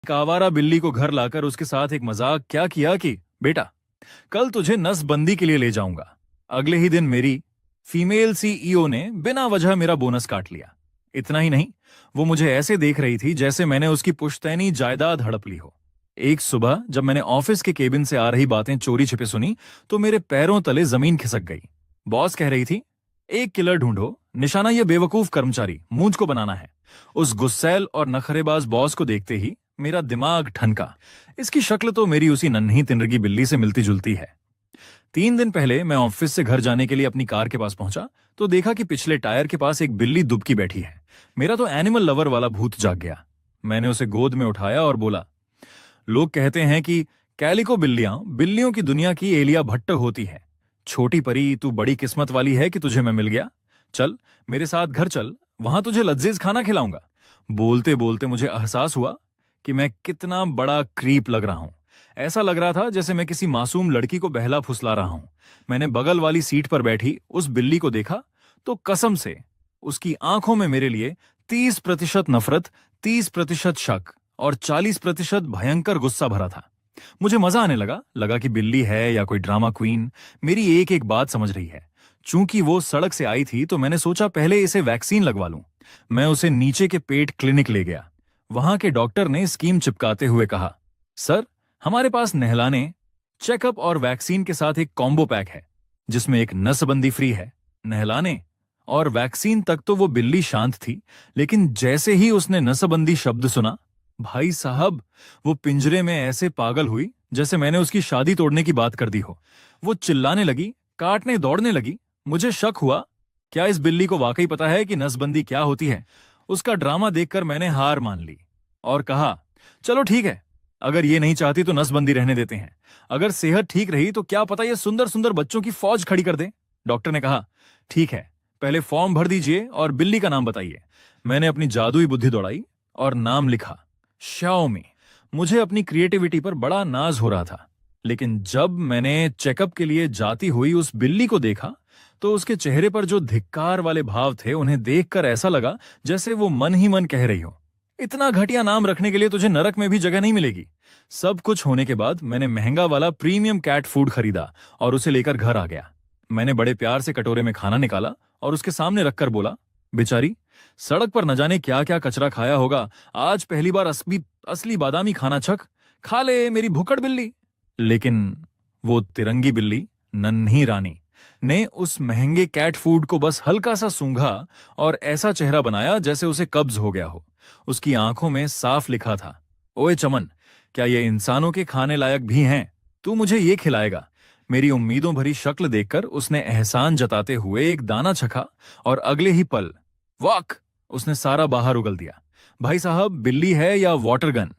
एक आवारा बिल्ली को घर लाकर उसके साथ एक मजाक क्या किया कि बेटा, कल तुझे नसबंदी के लिए ले जाऊंगा। अगले ही दिन मेरी फीमेल सीईओ ने बिना वजह मेरा बोनस काट लिया। इतना ही नहीं, वो मुझे ऐसे देख रही थी जैसे मैंने उसकी पुश्तैनी जायदाद हड़प ली हो। एक सुबह जब मैंने ऑफिस के केबिन से आ रही बातें चोरी छिपे सुनी तो मेरे पैरों तले जमीन खिसक गई। बॉस कह रही थी, एक किलर ढूंढो, निशाना ये बेवकूफ कर्मचारी मूंछ को बनाना है। उस गुस्सैल और नखरेबाज बॉस को देखते ही मेरा दिमाग ठनका। इसकी शक्ल तो मेरी उसी नन्ही तिनरगी बिल्ली से मिलती जुलती है। 3 दिन पहले मैं ऑफिस से घर जाने के लिए अपनी कार के पास पहुंचा तो देखा कि पिछले टायर के पास एक बिल्ली दुबकी बैठी है। मेरा तो एनिमल लवर वाला भूत जाग गया। मैंने उसे गोद में उठाया और बोला, लोग कहते हैं कि कैलिको बिल्लियां बिल्लियों की दुनिया की एलिया भट्ट होती है। छोटी परी, तू बड़ी किस्मत वाली है कि तुझे मैं मिल गया। चल मेरे साथ घर चल, वहां तुझे लजीज खाना खिलाऊंगा। बोलते बोलते मुझे एहसास हुआ कि मैं कितना बड़ा क्रीप लग रहा हूं। ऐसा लग रहा था जैसे मैं किसी मासूम लड़की को बहला फुसला रहा हूं। मैंने बगल वाली सीट पर बैठी उस बिल्ली को देखा तो कसम से उसकी आंखों में मेरे लिए 30% नफरत, 30% शक और 40% भयंकर गुस्सा भरा था। मुझे मजा आने लगा कि बिल्ली है या कोई ड्रामा क्वीन मेरी एक एक बात समझ रही है। चूंकि वो सड़क से आई थी तो मैंने सोचा पहले इसे वैक्सीन लगवा लूं। मैं उसे नीचे के पेट क्लिनिक ले गया। वहां के डॉक्टर ने स्कीम चिपकाते हुए कहा, सर, हमारे पास नहलाने, चेकअप और वैक्सीन के साथ एक कॉम्बो पैक है जिसमें एक नसबंदी फ्री है। नहलाने और वैक्सीन तक तो वो बिल्ली शांत थी, लेकिन जैसे ही उसने नसबंदी शब्द सुना, भाई साहब, वो पिंजरे में ऐसे पागल हुई जैसे मैंने उसकी शादी तोड़ने की बात कर दी हो। वो चिल्लाने लगी, काटने दौड़ने लगी। मुझे शक हुआ, क्या इस बिल्ली को वाकई पता है कि नसबंदी क्या होती है? उसका ड्रामा देखकर मैंने हार मान ली और कहा, चलो ठीक है, अगर ये नहीं चाहती तो नसबंदी रहने देते हैं। अगर सेहत ठीक रही तो क्या पता ये सुंदर सुंदर बच्चों की फौज खड़ी कर दे। डॉक्टर ने कहा, ठीक है, पहले फॉर्म भर दीजिए और बिल्ली का नाम बताइए। मैंने अपनी जादुई बुद्धि दौड़ाई और नाम लिखा, श्याओमी। मुझे अपनी क्रिएटिविटी पर बड़ा नाज हो रहा था, लेकिन जब मैंने चेकअप के लिए जाती हुई उस बिल्ली को देखा तो उसके चेहरे पर जो धिक्कार वाले भाव थे उन्हें देखकर ऐसा लगा जैसे वो मन ही मन कह रही हो, इतना घटिया नाम रखने के लिए तुझे नरक में भी जगह नहीं मिलेगी। सब कुछ होने के बाद मैंने महंगा वाला प्रीमियम कैट फूड खरीदा और उसे लेकर घर आ गया। मैंने बड़े प्यार से कटोरे में खाना निकाला और उसके सामने रखकर बोला, बेचारी, सड़क पर न जाने क्या क्या कचरा खाया होगा, आज पहली बार असली बादामी खाना चख, खा ले मेरी भुक्कड़ बिल्ली। लेकिन वो तिरंगी बिल्ली, नन्ही रानी, ने उस महंगे कैट फूड को बस हल्का सा सूंघा और ऐसा चेहरा बनाया जैसे उसे कब्ज हो गया हो। उसकी आंखों में साफ लिखा था, ओए चमन, क्या ये इंसानों के खाने लायक भी हैं? तू मुझे ये खिलाएगा? मेरी उम्मीदों भरी शक्ल देखकर उसने एहसान जताते हुए एक दाना चखा और अगले ही पल वाक, उसने सारा बाहर उगल दिया। भाई साहब, बिल्ली है या वाटर गन?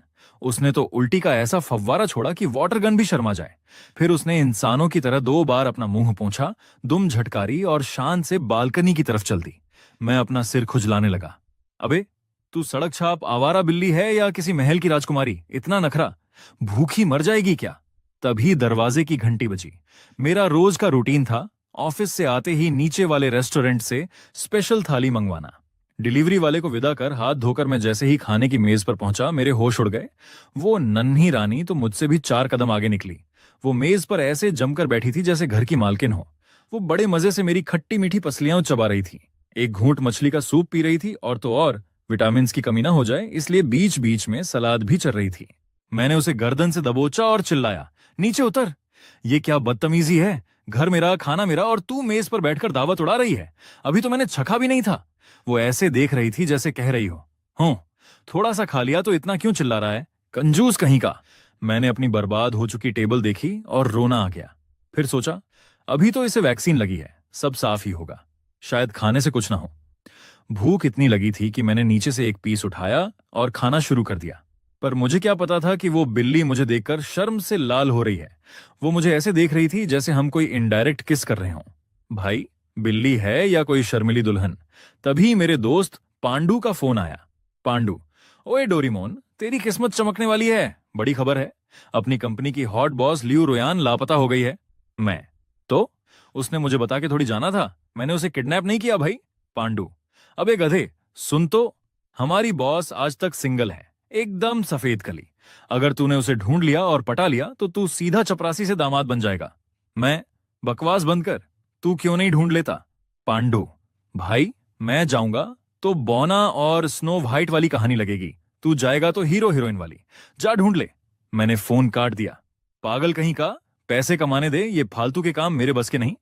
उसने तो उल्टी का ऐसा फव्वारा छोड़ा कि वाटर गन भी शर्मा जाए। फिर उसने इंसानों की तरह 2 बार अपना मुंह पोंछा, दुम झटकारी और शान से बालकनी की तरफ चल दी। मैं अपना सिर खुजलाने लगा। अबे, तू सड़क छाप आवारा बिल्ली है या किसी महल की राजकुमारी? इतना नखरा, भूखी मर जाएगी क्या? तभी दरवाजे की घंटी बजी। मेरा रोज का रूटीन था ऑफिस से आते ही नीचे वाले रेस्टोरेंट से स्पेशल थाली मंगवाना। डिलीवरी वाले को विदा कर हाथ धोकर मैं जैसे ही खाने की मेज पर पहुंचा, मेरे होश उड़ गए। वो नन्ही रानी तो मुझसे भी 4 कदम आगे निकली। वो मेज पर ऐसे जमकर बैठी थी जैसे घर की मालकिन हो। वो बड़े मजे से मेरी खट्टी मीठी पसलियां चबा रही थी, एक घूंट मछली का सूप पी रही थी और तो और विटामिन की कमी ना हो जाए इसलिए बीच बीच में सलाद भी चल रही थी। मैंने उसे गर्दन से दबोचा और चिल्लाया, नीचे उतर। ये क्या बदतमीजी है? घर मेरा, खाना मेरा और तू मेज पर बैठकर दावत उड़ा रही है। अभी तो मैंने चखा भी नहीं था। वो ऐसे देख रही थी जैसे कह रही हो, हूं, थोड़ा सा खा लिया तो इतना क्यों चिल्ला रहा है, कंजूस कहीं का। मैंने अपनी बर्बाद हो चुकी टेबल देखी और रोना आ गया। फिर सोचा, अभी तो इसे वैक्सीन लगी है, सब साफ ही होगा, शायद खाने से कुछ ना हो। भूख इतनी लगी थी कि मैंने नीचे से एक पीस उठाया और खाना शुरू कर दिया। पर मुझे क्या पता था कि वो बिल्ली मुझे देखकर शर्म से लाल हो रही है। वो मुझे ऐसे देख रही थी जैसे हम कोई इनडायरेक्ट किस कर रहे हों। भाई, बिल्ली है या कोई शर्मिली दुल्हन? तभी मेरे दोस्त पांडू का फोन आया। पांडू, ओए डोरीमोन, तेरी किस्मत चमकने वाली है, बड़ी खबर है। अपनी कंपनी की हॉट बॉस लियू रोयान लापता हो गई है। मैं, तो उसने मुझे बता के थोड़ी जाना था, मैंने उसे किडनैप नहीं किया भाई। पांडू, अबे गधे, सुन तो, हमारी बॉस आज तक सिंगल है, एकदम सफेद कली। अगर तूने उसे ढूंढ लिया और पटा लिया तो तू सीधा चपरासी से दामाद बन जाएगा। मैं बकवास बंद कर, तू क्यों नहीं ढूंढ लेता? पांडु, भाई मैं जाऊंगा तो बौना और स्नो वाइट वाली कहानी लगेगी, तू जाएगा तो हीरो हीरोइन वाली। जा ढूंढ ले। मैंने फोन काट दिया। पागल कहीं का, पैसे कमाने दे, ये फालतू के काम मेरे बस के नहीं।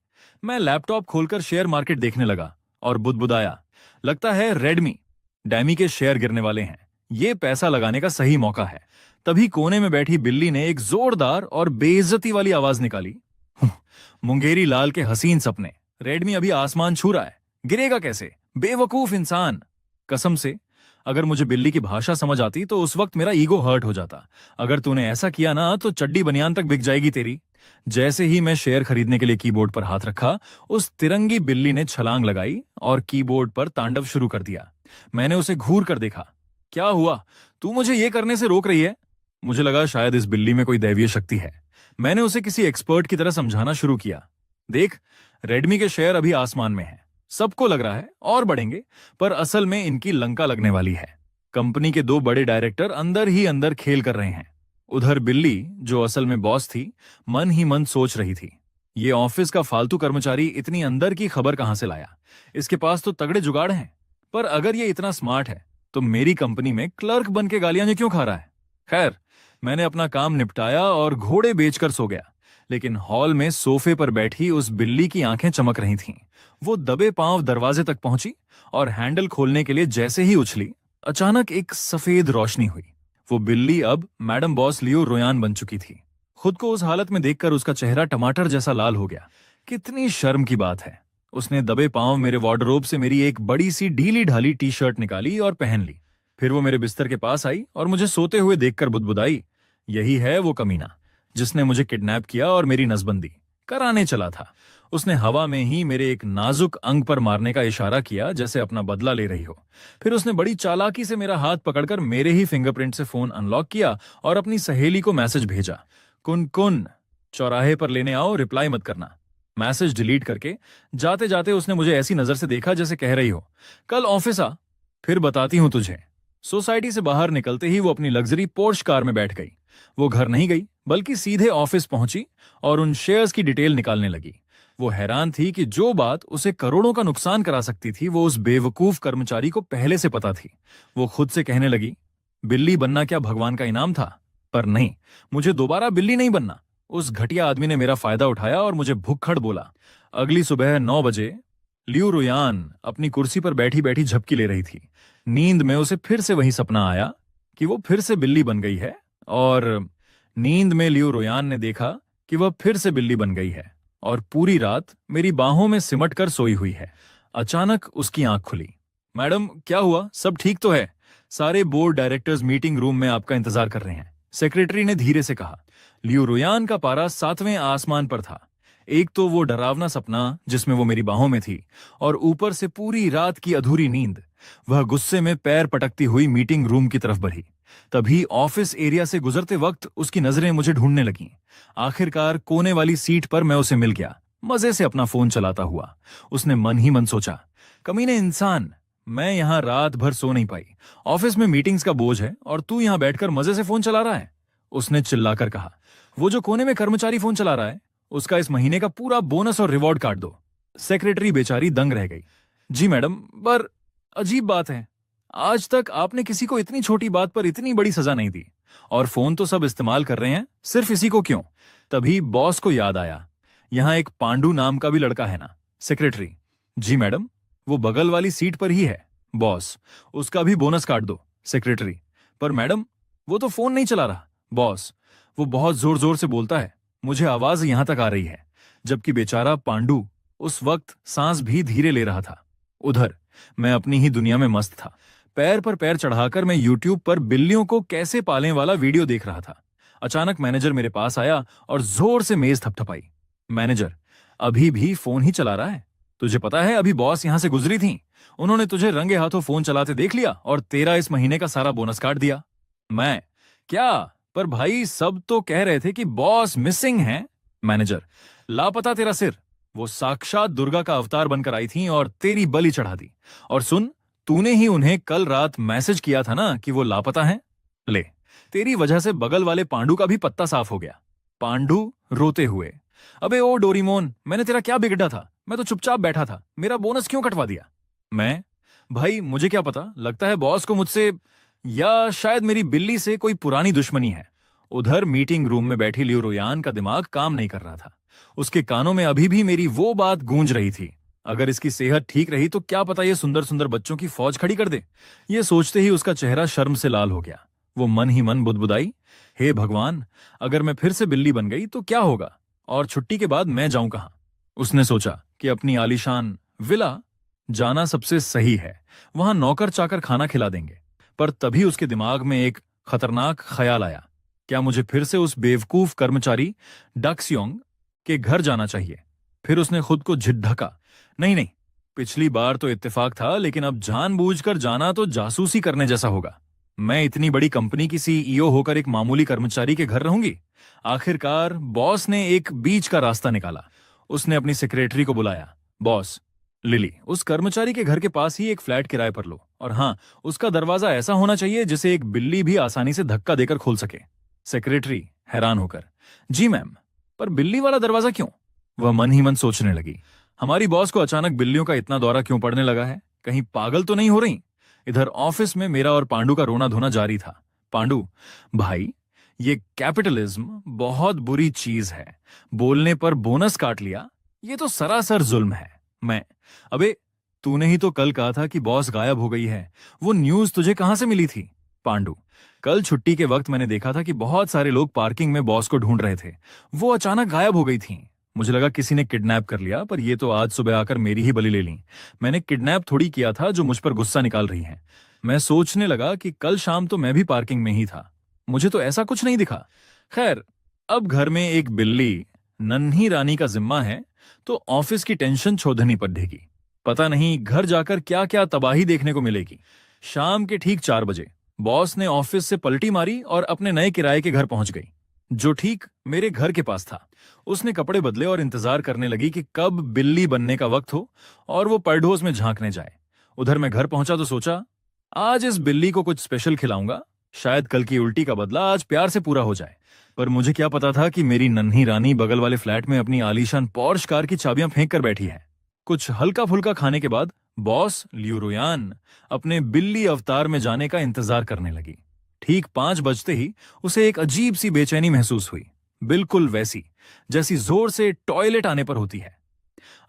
मैं लैपटॉप खोलकर शेयर मार्केट देखने लगा और बुदबुदाया, लगता है रेडमी डैमी के शेयर गिरने वाले हैं, ये पैसा लगाने का सही मौका है। तभी कोने में बैठी बिल्ली ने एक जोरदार और बेइज्जती वाली आवाज निकाली, मुंगेरी लाल के हसीन सपने, रेडमी अभी आसमान छू रहा है, गिरेगा कैसे, बेवकूफ इंसान। कसम से अगर मुझे बिल्ली की भाषा समझ आती तो उस वक्त मेरा ईगो हर्ट हो जाता। अगर तूने ऐसा किया ना तो चड्डी बनियान तक बिक जाएगी तेरी। जैसे ही मैं शेयर खरीदने के लिए कीबोर्ड पर हाथ रखा, उस तिरंगी बिल्ली ने छलांग लगाई और कीबोर्ड पर तांडव शुरू कर दिया। मैंने उसे घूर कर देखा। क्या हुआ, तू मुझे ये करने से रोक रही है? मुझे लगा शायद इस बिल्ली में कोई दैवीय शक्ति है। मैंने उसे किसी एक्सपर्ट की तरह समझाना शुरू किया, देख, रेडमी के शेयर अभी आसमान में हैं, सबको लग रहा है और बढ़ेंगे, पर असल में इनकी लंका लगने वाली है। कंपनी के 2 बड़े डायरेक्टर अंदर ही अंदर खेल कर रहे हैं। उधर बिल्ली, जो असल में बॉस थी, मन ही मन सोच रही थी, ये ऑफिस का फालतू कर्मचारी इतनी अंदर की खबर कहां से लाया? इसके पास तो तगड़े जुगाड़ हैं, पर अगर ये इतना स्मार्ट है तो मेरी कंपनी में क्लर्क बन के गालियां क्यों खा रहा है? खैर, मैंने अपना काम निपटाया और घोड़े बेचकर सो गया। लेकिन हॉल में सोफे पर बैठी उस बिल्ली की आंखें चमक रही थीं। वो दबे पांव दरवाजे तक पहुंची और हैंडल खोलने के लिए जैसे ही उछली, अचानक एक सफेद रोशनी हुई। वो बिल्ली अब मैडम बॉस लियो रोयान बन चुकी थी। खुद को उस हालत में देखकर उसका चेहरा टमाटर जैसा लाल हो गया। कितनी शर्म की बात है। उसने दबे पांव मेरे वार्डरोब से मेरी एक बड़ी सी ढीली ढाली टी शर्ट निकाली और पहन ली। फिर वो मेरे बिस्तर के पास आई और मुझे सोते हुए देखकर बुदबुदाई, यही है वो कमीना जिसने मुझे किडनैप किया और मेरी नसबंदी कराने चला था। उसने हवा में ही मेरे एक नाजुक अंग पर मारने का इशारा किया, जैसे अपना बदला ले रही हो। फिर उसने बड़ी चालाकी से मेरा हाथ पकड़कर मेरे ही फिंगरप्रिंट से फोन अनलॉक किया और अपनी सहेली को मैसेज भेजा, कुन कुन, चौराहे पर लेने आओ, रिप्लाई मत करना। मैसेज डिलीट करके जाते जाते उसने मुझे ऐसी नजर से देखा जैसे कह रही हो, कल ऑफिस आ, फिर बताती हूं तुझे। सोसाइटी से बाहर निकलते ही वो अपनी लग्जरी पोर्श कार में बैठ गई। वो घर नहीं गई, बल्कि सीधे ऑफिस पहुंची और उन शेयर्स की डिटेल निकालने लगी। वो हैरान थी कि जो बात उसे करोड़ों का नुकसान करा सकती थी, वो उस बेवकूफ कर्मचारी को पहले से पता थी। वो खुद से कहने लगी, बिल्ली बनना क्या भगवान का इनाम था? पर नहीं, मुझे दोबारा बिल्ली नहीं बनना। उस घटिया आदमी ने मेरा फायदा उठाया और मुझे भुक्खड़ बोला। अगली सुबह 9 बजे लियू रुयान अपनी कुर्सी पर बैठी बैठी झपकी ले रही थी। नींद में उसे फिर से वही सपना आया कि वो फिर से बिल्ली बन गई है, और नींद में लियू रुयान ने देखा कि वह फिर से बिल्ली बन गई है और पूरी रात मेरी बाहों में सिमट कर सोई हुई है। अचानक उसकी आंख खुली। मैडम, क्या हुआ? सब ठीक तो है? सारे बोर्ड डायरेक्टर्स मीटिंग रूम में आपका इंतजार कर रहे हैं, सेक्रेटरी ने धीरे से कहा। लियू रुयान का पारा 7वें आसमान पर था। एक तो वो डरावना सपना जिसमें वो मेरी बाहों में थी, और ऊपर से पूरी रात की अधूरी नींद। वह गुस्से में पैर पटकती हुई मीटिंग रूम की तरफ बढ़ी। तभी ऑफिस एरिया से गुजरते वक्त उसकी नजरें मुझे ढूंढने लगीं। आखिरकार कोने वाली सीट पर मैं उसे मिल गया, मजे से अपना फोन चलाता हुआ। उसने मन ही मन सोचा, कमीने इंसान, मैं यहां रात भर सो नहीं पाई, ऑफिस में मीटिंग्स का बोझ है और तू यहां बैठकर मजे से फोन चला रहा है। उसने चिल्लाकर कहा, वो जो कोने में कर्मचारी फोन चला रहा है, उसका इस महीने का पूरा बोनस और रिवॉर्ड काट दो। सेक्रेटरी बेचारी दंग रह गई। जी मैडम, पर अजीब बात है, आज तक आपने किसी को इतनी छोटी बात पर इतनी बड़ी सजा नहीं दी, और फोन तो सब इस्तेमाल कर रहे हैं, सिर्फ इसी को क्यों? तभी बॉस को याद आया, यहां एक पांडु नाम का भी लड़का है ना? सेक्रेटरी, जी मैडम, वो बगल वाली सीट पर ही है। बॉस, उसका भी बोनस काट दो। सेक्रेटरी, पर मैडम, वो तो फोन नहीं चला रहा। बॉस, वो बहुत जोर जोर से बोलता है, मुझे आवाज यहां तक आ रही है। जबकि बेचारा पांडु उस वक्त सांस भी धीरे ले रहा था। उधर मैं अपनी ही दुनिया में मस्त था। पैर पर पैर चढ़ाकर मैं यूट्यूब पर बिल्लियों को कैसे पालें वाला वीडियो देख रहा था। अचानक मैनेजर मेरे पास आया और जोर से मेज थपथपाई। मैनेजर, अभी भी फोन ही चला रहा है? तुझे पता है अभी बॉस यहां से गुजरी थी, उन्होंने तुझे रंगे हाथों फोन चलाते देख लिया और तेरा इस महीने का सारा बोनस काट दिया। मैं, क्या? पर भाई, सब तो कह रहे थे कि बॉस मिसिंग है। मैनेजर, लापता तेरा सिर, वो साक्षात दुर्गा का अवतार बनकर आई थी और तेरी बलि चढ़ा दी। और सुन, तूने ही उन्हें कल रात मैसेज किया था ना कि वो लापता हैं। ले, तेरी वजह से बगल वाले पांडु का भी पत्ता साफ हो गया। पांडु रोते हुए, अबे ओ डोरीमोन, मैंने तेरा क्या बिगड़ा था? मैं तो चुपचाप बैठा था, मेरा बोनस क्यों कटवा दिया? मैं, भाई मुझे क्या पता, लगता है बॉस को मुझसे या शायद मेरी बिल्ली से कोई पुरानी दुश्मनी है। उधर मीटिंग रूम में बैठी लियो रोयान का दिमाग काम नहीं कर रहा था। उसके कानों में अभी भी मेरी वो बात गूंज रही थी, अगर इसकी सेहत ठीक रही तो क्या पता ये सुंदर सुंदर बच्चों की फौज खड़ी कर दे। ये सोचते ही उसका चेहरा शर्म से लाल हो गया। वो मन ही मन बुदबुदाई, हे भगवान, अगर मैं फिर से बिल्ली बन गई तो क्या होगा, और छुट्टी के बाद मैं जाऊं कहां? उसने सोचा कि अपनी आलीशान विला जाना सबसे सही है, वहां नौकर चाकर खाना खिला देंगे। पर तभी उसके दिमाग में एक खतरनाक ख्याल आया, क्या मुझे फिर से उस बेवकूफ कर्मचारी डक्सयोंग के घर जाना चाहिए? फिर उसने खुद को झिझका, नहीं नहीं, पिछली बार तो इत्तेफाक था, लेकिन अब जानबूझकर जाना तो जासूसी करने जैसा होगा। मैं इतनी बड़ी कंपनी की सीईओ होकर एक मामूली कर्मचारी के घर रहूंगी? आखिरकार बॉस ने एक बीच का रास्ता निकाला। उसने अपनी सेक्रेटरी को बुलाया, बॉस, लिली, उस कर्मचारी के घर के पास ही एक फ्लैट किराए पर लो, और हाँ, उसका दरवाजा ऐसा होना चाहिए जिसे एक बिल्ली भी आसानी से धक्का देकर खोल सके। सेक्रेटरी हैरान होकर, जी मैम, पर बिल्ली वाला दरवाजा क्यों? वह मन ही मन सोचने लगी, हमारी बॉस को अचानक बिल्लियों का इतना दौरा क्यों पड़ने लगा है? कहीं पागल तो नहीं हो रही? इधर ऑफिस में मेरा और पांडु का रोना धोना जारी था। पांडु, भाई, ये कैपिटलिज्म बहुत बुरी चीज है, बोलने पर बोनस काट लिया, ये तो सरासर जुल्म है। मैं, अबे तूने ही तो कल कहा था कि बॉस गायब हो गई है, वो न्यूज तुझे कहां से मिली थी? पांडु, कल छुट्टी के वक्त मैंने देखा था कि बहुत सारे लोग पार्किंग में बॉस को ढूंढ रहे थे, वो अचानक गायब हो गई थी। मुझे लगा किसी ने किडनैप कर लिया, पर ये तो आज सुबह आकर मेरी ही बलि ले ली। मैंने किडनैप थोड़ी किया था जो मुझ पर गुस्सा निकाल रही हैं। मैं सोचने लगा कि कल शाम तो मैं भी पार्किंग में ही था, मुझे तो ऐसा कुछ नहीं दिखा। खैर, अब घर में एक बिल्ली नन्ही रानी का जिम्मा है तो ऑफिस की टेंशन छोड़नी पड़ेगी। पता नहीं घर जाकर क्या क्या तबाही देखने को मिलेगी। शाम के ठीक 4 बजे बॉस ने ऑफिस से पलटी मारी और अपने नए किराए के घर पहुंच गई, जो ठीक मेरे घर के पास था। उसने कपड़े बदले और इंतजार करने लगी कि कब बिल्ली बनने का वक्त हो और वो पड़ोस में झांकने जाए। उधर मैं घर पहुंचा तो सोचा, आज इस बिल्ली को कुछ स्पेशल खिलाऊंगा, शायद कल की उल्टी का बदला आज प्यार से पूरा हो जाए। पर मुझे क्या पता था कि मेरी नन्ही रानी बगल वाले फ्लैट में अपनी आलीशान पॉर्श कार की चाबियां फेंक कर बैठी है। कुछ हल्का फुल्का खाने के बाद बॉस लियू रोयान अपने बिल्ली अवतार में जाने का इंतजार करने लगी। ठीक 5 बजते ही उसे एक अजीब सी बेचैनी महसूस हुई, बिल्कुल वैसी जैसी जोर से टॉयलेट आने पर होती है।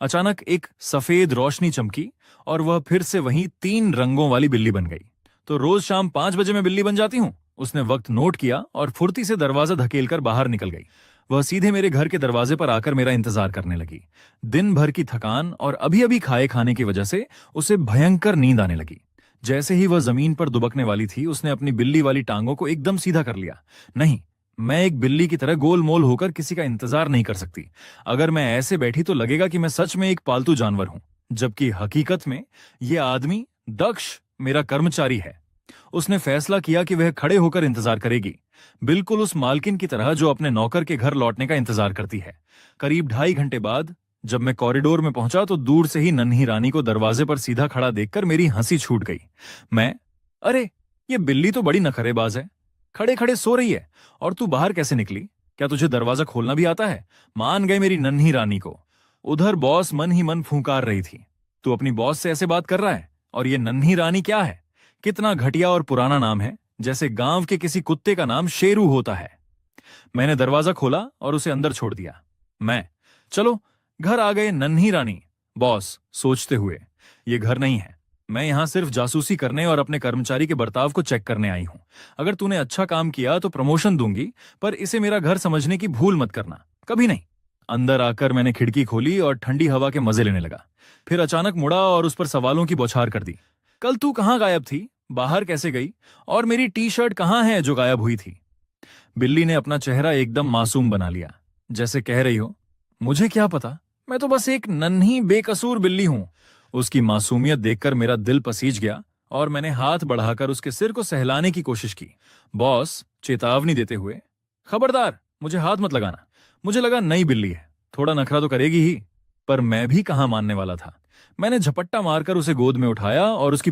अचानक एक सफेद रोशनी चमकी और वह फिर से वही 3 रंगों वाली बिल्ली बन गई। तो रोज शाम 5 बजे मैं बिल्ली बन जाती हूँ। उसने वक्त नोट किया और फुर्ती से दरवाजा धकेलकर बाहर निकल गई। वह सीधे मेरे घर के दरवाजे पर आकर मेरा इंतजार करने लगी। दिन भर की थकान और अभी अभी खाए खाने की वजह से उसे भयंकर नींद आने लगी। जैसे ही वह जमीन पर दुबकने वाली थी, उसने अपनी बिल्ली वाली टांगों को एकदम सीधा कर लिया। नहीं, मैं एक बिल्ली की तरह गोलमोल होकर किसी का इंतजार नहीं कर सकती। अगर मैं ऐसे बैठी तो लगेगा कि मैं सच में एक पालतू जानवर हूं, जबकि हकीकत में यह आदमी दक्ष मेरा कर्मचारी है। उसने फैसला किया कि वह खड़े होकर इंतजार करेगी, बिल्कुल उस मालकिन की तरह जो अपने नौकर के घर लौटने का इंतजार करती है। करीब 2.5 घंटे बाद जब मैं कॉरिडोर में पहुंचा तो दूर से ही नन्ही रानी को दरवाजे पर सीधा खड़ा देखकर मेरी हंसी छूट गई। मैं, अरे ये बिल्ली तो बड़ी नखरेबाज है, खड़े खड़े सो रही है, और तू बाहर कैसे निकली? क्या तुझे दरवाजा खोलना भी आता है? मान गए मेरी नन्ही रानी को। उधर बॉस मन ही मन फूंकार रही थी, तू अपनी बॉस से ऐसे बात कर रहा है? और ये नन्ही रानी क्या है? कितना घटिया और पुराना नाम है, जैसे गांव के किसी कुत्ते का नाम शेरू होता है। मैंने दरवाजा खोला और उसे अंदर छोड़ दिया। मैं, चलो घर आ गए नन्ही रानी। बॉस सोचते हुए, ये घर नहीं है, मैं यहां सिर्फ जासूसी करने और अपने कर्मचारी के बर्ताव को चेक करने आई हूं। अगर तूने अच्छा काम किया तो प्रमोशन दूंगी, पर इसे मेरा घर समझने की भूल मत करना, कभी नहीं। अंदर आकर मैंने खिड़की खोली और ठंडी हवा के मजे लेने लगा। फिर अचानक मुड़ा और उस पर सवालों की बौछार कर दी। कल तू कहां गायब थी? बाहर कैसे गई? और मेरी टी शर्ट कहां है जो गायब हुई थी? बिल्ली ने अपना चेहरा एकदम मासूम बना लिया, जैसे कह रही हो, मुझे क्या पता, मैं तो बस एक नन्ही बेकसूर बिल्ली हूं। उसकी मासूमियत देखकर मेरा दिल पसीज गया और मैंने हाथ बढ़ाकर उसके सिर को सहलाने की कोशिश की। बॉस चेतावनी देते हुए, खबरदार, मुझे हाथ मत लगाना। मुझे लगा नई बिल्ली है, थोड़ा नखरा तो करेगी ही, पर मैं भी कहां मानने वाला था। मैंने झपट्टा मारकर उसे गोद में उठाया और उसकी